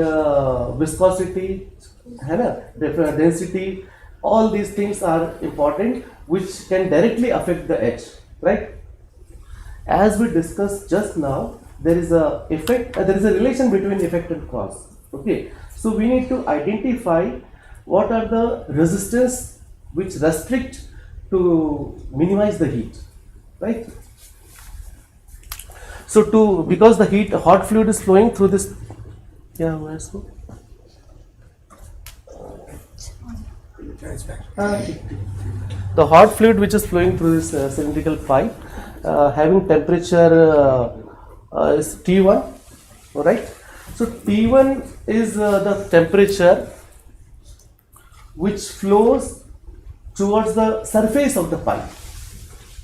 viscosity, density, all these things are important, which can directly affect the H, right? As we discussed just now, there is a relation between effect and cause. Okay, so we need to identify what are the resistance which restrict to minimize the heat, right? So because the hot fluid is flowing through this, yeah, where's so? The hot fluid which is flowing through this cylindrical pipe, having temperature is T1, alright. So T1 is the temperature which flows towards the surface of the pipe,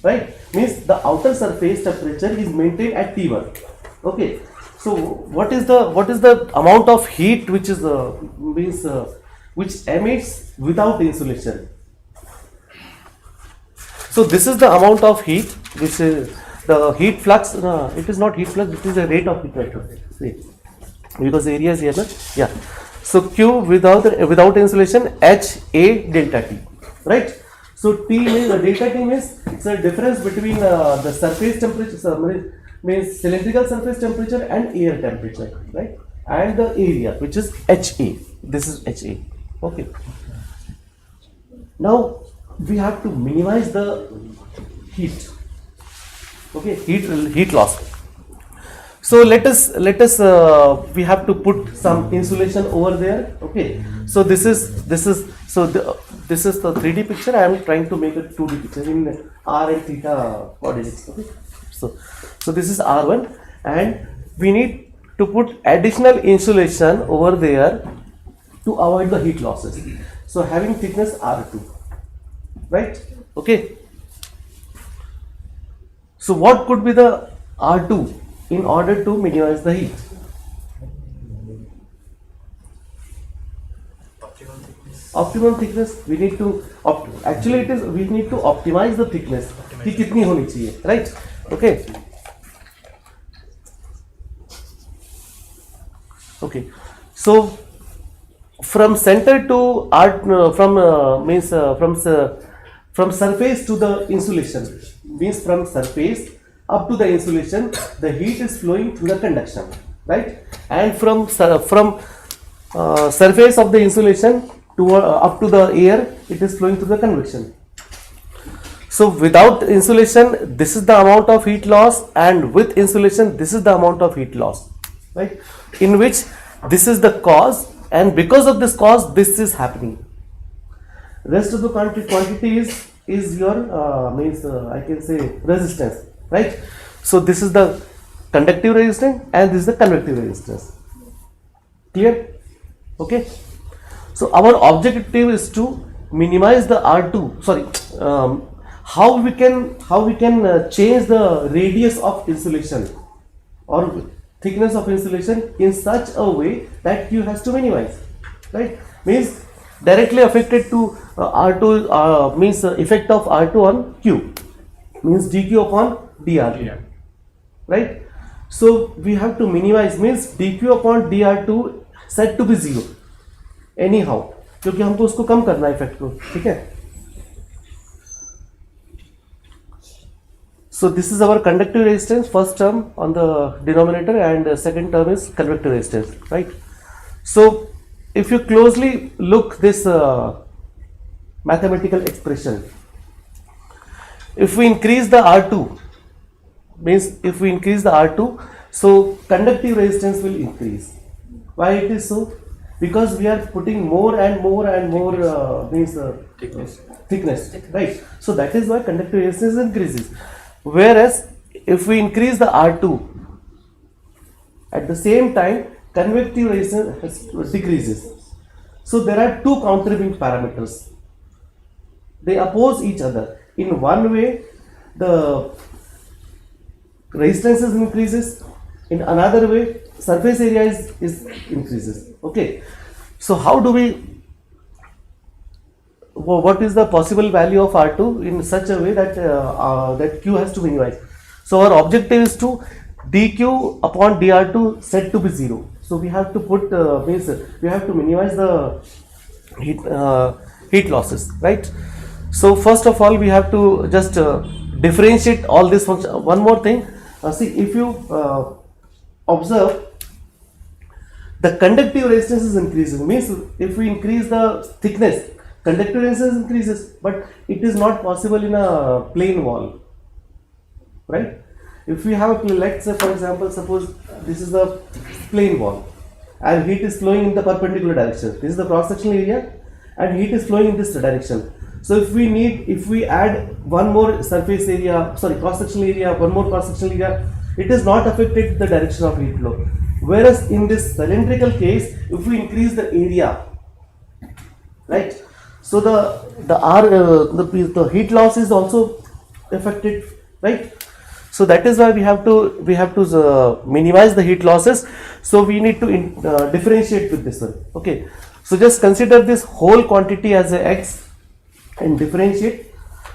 right? Means the outer surface temperature is maintained at T1. Okay. So what is the amount of heat which is which emits without insulation? So this is the amount of heat which is the heat flux. It is not heat flux. It is the rate of heat transfer. because area is here, na? Yeah. So Q without insulation, H A delta T, right? So T means delta T means it's a difference between the surface temperature, means cylindrical surface temperature and air temperature, right? And the area, which is HA. This is HA. Okay. Now we have to minimize the heat. Okay, heat loss. So let us we have to put some insulation over there. Okay. So this is the 3D picture. I am trying to make a 2D picture in R and theta coordinates. Okay. So this is R1, and we need to put additional insulation over there to avoid the heat losses. So having thickness R2, right? Okay. So what could be the R2 in order to minimize the heat? Optimum thickness. We need to we need to optimize the thickness. कि कितनी होनी चाहिए, right? Okay. Okay. So from center to from surface to the insulation, means from surface up to the insulation, the heat is flowing through the conduction, right? And from surface of the insulation to up to the air, it is flowing through the convection. So without insulation, this is the amount of heat loss, and with insulation, this is the amount of heat loss, right? In which this is the cause, and because of this cause, this is happening. Rest of the quantity is your I can say resistance, right? So this is the conductive resistance and this is the convective resistance. Clear? Okay. So our objective is to minimize the R2. Sorry, how we can change the radius of insulation or thickness of insulation in such a way that Q has to minimize, right? Means directly affected to R2 means effect of R2 on Q, means dQ upon dR2, right? So we have to minimize, means dQ upon dR2 set to be 0 anyhow, क्योंकि हमको उसको कम करना है effect को, ठीक है? So this is our conductive resistance, first term on the denominator, and second term is convective resistance, right? So if you closely look this mathematical expression, if we increase the R2, means if we increase the R2, so conductive resistance will increase. Why it is so? Because we are putting more and more means thickness, right? So that is why conductive resistance increases. Whereas if we increase the R2, at the same time convective resistance decreases. So there are two countervailing parameters. They oppose each other. In one way, the resistance increases. In another way, surface area is increases. Okay. So how do we? What is the possible value of R2 in such a way that that Q has to minimize? So our objective is to dQ upon dR2 set to be 0. So we have to put we have to minimize the heat losses, right? So first of all, we have to just differentiate all this function. One more thing, see, if you observe, the conductive resistance is increasing, means if we increase the thickness, conductive resistance increases, but it is not possible in a plain wall, right? If we have, let's say for example, suppose this is the plain wall and heat is flowing in the perpendicular direction. This is the cross-sectional area and heat is flowing in this direction. So if we add one more surface area, sorry, cross-sectional area, one more cross-sectional area, it is not affected the direction of heat flow. Whereas in this cylindrical case, if we increase the area, right? So the heat loss is also affected, right? So that is why we have to minimize the heat losses. So we need to differentiate with this one. Okay. So just consider this whole quantity as a x and differentiate.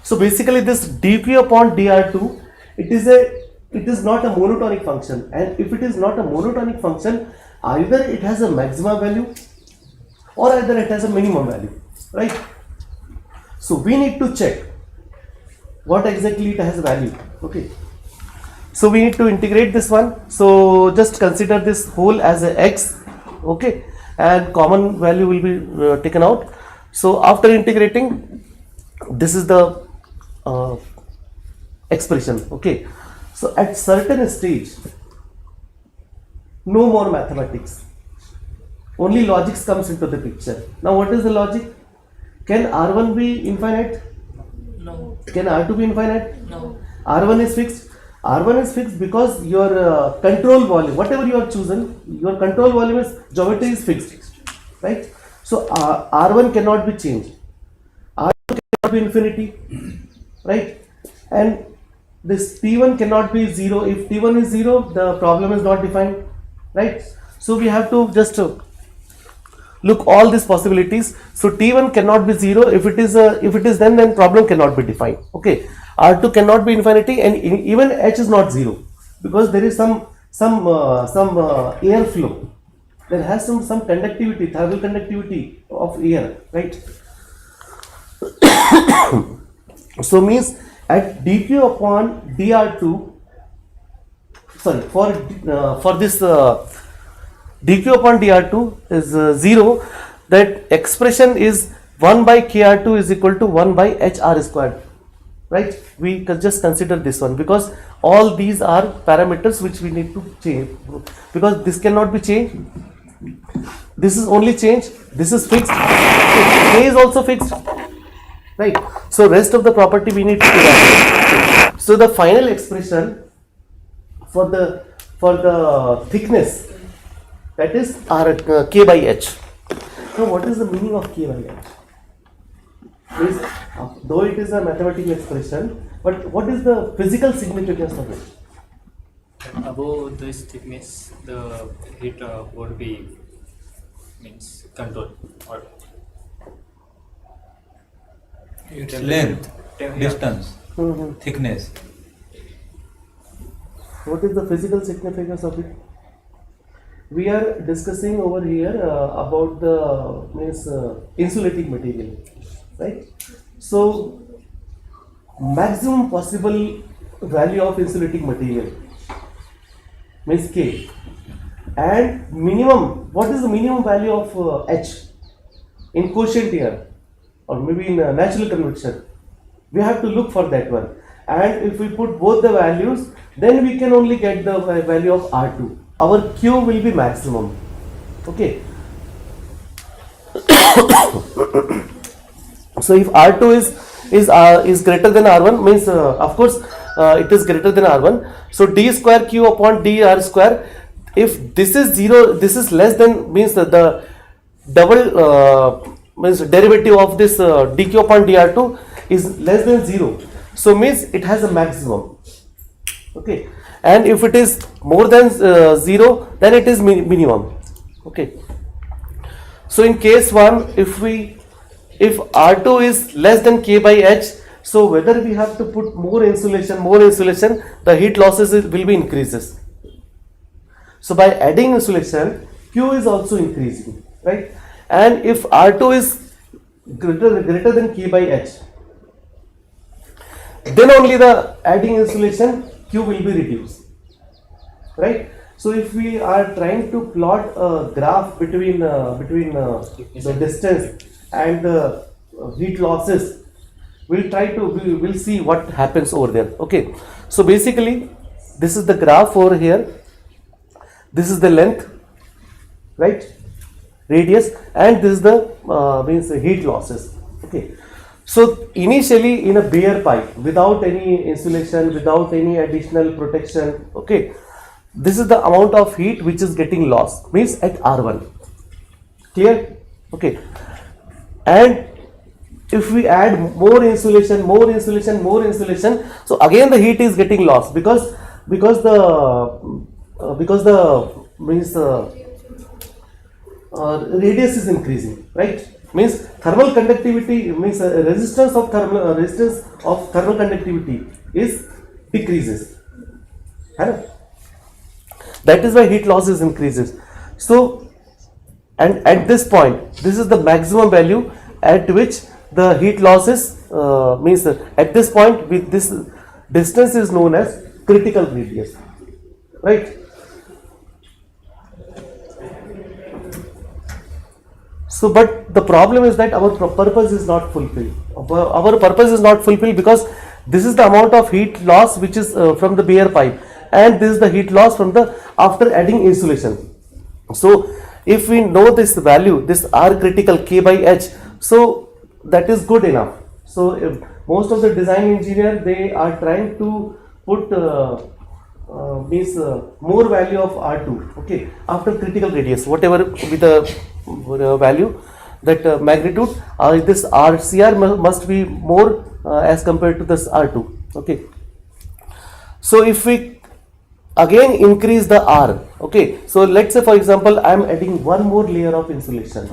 So basically this dP upon dR2, it is not a monotonic function, and if it is not a monotonic function, either it has a maximum value or either it has a minimum value, right? So we need to check what exactly it has a value. Okay, so we need to integrate this one. So just consider this whole as a x, okay, and common value will be taken out. So after integrating, this is the expression. Okay, so at certain stage, no more mathematics, only logics comes into the picture. Now what is the logic? Can R1 be infinite? No. Can R2 be infinite? No. R1 is fixed. R1 is fixed because your control volume, whatever you are chosen, your control volume is geometry is fixed, right? So R1 cannot be changed. R2 cannot be infinity, right? And this T1 cannot be 0. If T1 is 0, the problem is not defined, right? So we have to just look all these possibilities. So T1 cannot be 0. If it is then problem cannot be defined. Okay. R2 cannot be infinity, and even H is not 0 because there is some air flow. There has some conductivity, thermal conductivity of air, right? So means at dq upon dr2, sorry, for this dq upon dr2 is 0, that expression is 1 by kr2 is equal to 1 by hr squared, right? We can just consider this one because all these are parameters which we need to change, because this cannot be changed, this is only changed, this is fixed, k is also fixed, right? So rest of the property we need to evaluate. So the final expression for the thickness, that is k by h. Now what is the meaning of k by h? Means, though it is a mathematical expression, but what is the physical significance of it? Above this thickness, the heat would be controlled, or its length, distance, Mm-hmm. thickness. What is the physical significance of it? We are discussing over here about the insulating material, right? So maximum possible value of insulating material means K, and minimum, what is the minimum value of H in quotient here, or maybe in natural convection? We have to look for that one, and if we put both the values, then we can only get the value of R2. Our Q will be maximum. Okay. So if R2 is greater than R1, means of course it is greater than R1. So d square Q upon dr square. If this is 0, this is less than, means the double means derivative of this dq upon dr2 is less than 0. So means it has a maximum. Okay. And if it is more than 0, then it is minimum. Okay. So in case 1, if R2 is less than K by H, so whether we have to put more insulation, the heat losses will be increases. So by adding insulation, Q is also increasing, right? And if R2 is greater than K by H, then only the adding insulation Q will be reduced, right? So if we are trying to plot a graph between the distance and the heat losses, we'll see what happens over there. Okay, so basically this is the graph over here, this is the length, right, radius, and this is the means heat losses. Okay, so initially in a bare pipe, without any insulation, without any additional protection, okay, this is the amount of heat which is getting lost, means at R1. Clear? Okay. And if we add more insulation, so again the heat is getting lost because the means radius is increasing, right? Means thermal conductivity, means resistance of thermal conductivity is decreases. That is why heat losses increases. So, and at this point, this is the maximum value at which the heat loss is means at this point with this distance is known as critical radius, right? So, but the problem is that our purpose is not fulfilled. Our purpose is not fulfilled because this is the amount of heat loss which is from the bare pipe, and this is the heat loss from the after adding insulation. So, if we know this value, this R critical K by H, so that is good enough. So, if most of the design engineer, they are trying to put more value of R2, okay, after critical radius, whatever with the value, that magnitude, this RCR must be more as compared to this R2, okay. So, if we again increase the R, okay, so let's say for example I am adding one more layer of insulation,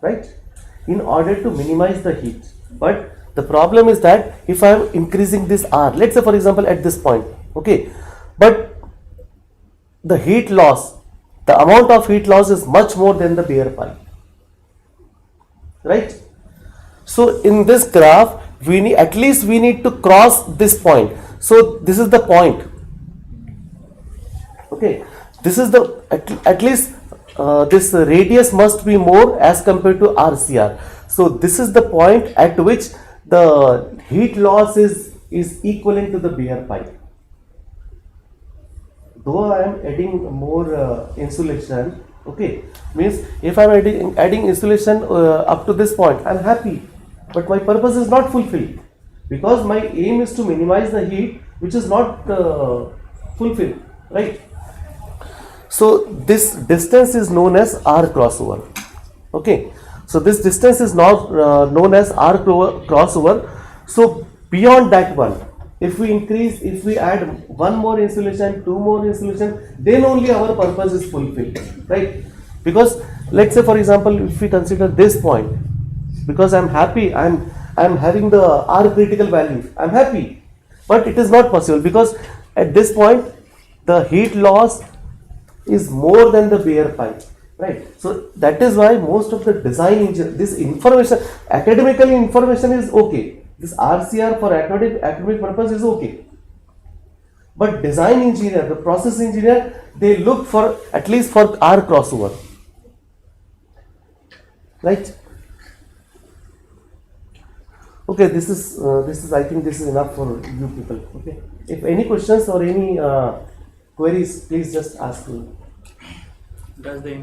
right, in order to minimize the heat. But the problem is that if I am increasing this R, let's say for example at this point, okay, but the heat loss, the amount of heat loss is much more than the bare pipe, right? So in this graph we need, at least we need to cross this point. So this is the point, okay, this is the at least this radius must be more as compared to RCR. So this is the point at which the heat loss is equivalent to the bare pipe. Though I am adding more insulation, okay, means if I am adding insulation up to this point, I am happy, but my purpose is not fulfilled because my aim is to minimize the heat which is not fulfilled, right? So this distance is known as R crossover, okay. So this distance is now known as R crossover. So beyond that one, if we increase, if we add one more insulation, two more insulation, then only our purpose is fulfilled, right? Because let's say for example, if we consider this point, because I am happy, I am having the R critical value, I am happy, but it is not possible because at this point the heat loss is more than the bare pipe, right? So that is why most of the design this information, academically information is okay. This RCR for academic purpose is okay. But design engineer, the process engineer, they look for at least for R crossover, right? Okay, this is I think this is enough for you people. Okay, if any questions or any queries, please just ask me. Does the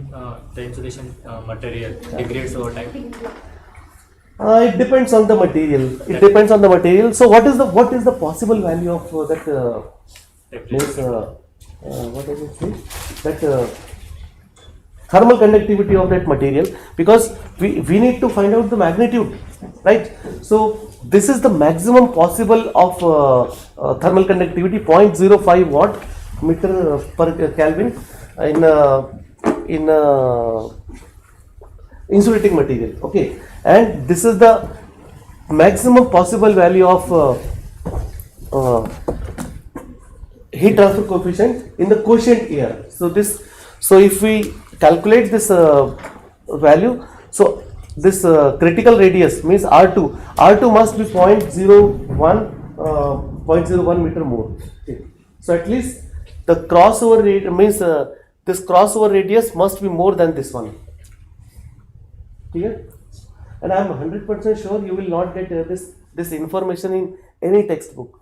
insulation material degrades over time? It depends on the material. It depends on the material. So what is the possible value of that? What does it say? That thermal conductivity of that material, because we need to find out the magnitude, right? So this is the maximum possible of thermal conductivity, 0.05 watt meter per Kelvin in insulating material, okay, and this is the maximum possible value of heat transfer coefficient in the quotient air. So if we calculate this value, so this critical radius means R2 must be 0.01 meter more, okay. So at least the crossover rate means this crossover radius must be more than this one. Clear? And I am 100% sure you will not get this information in any textbook.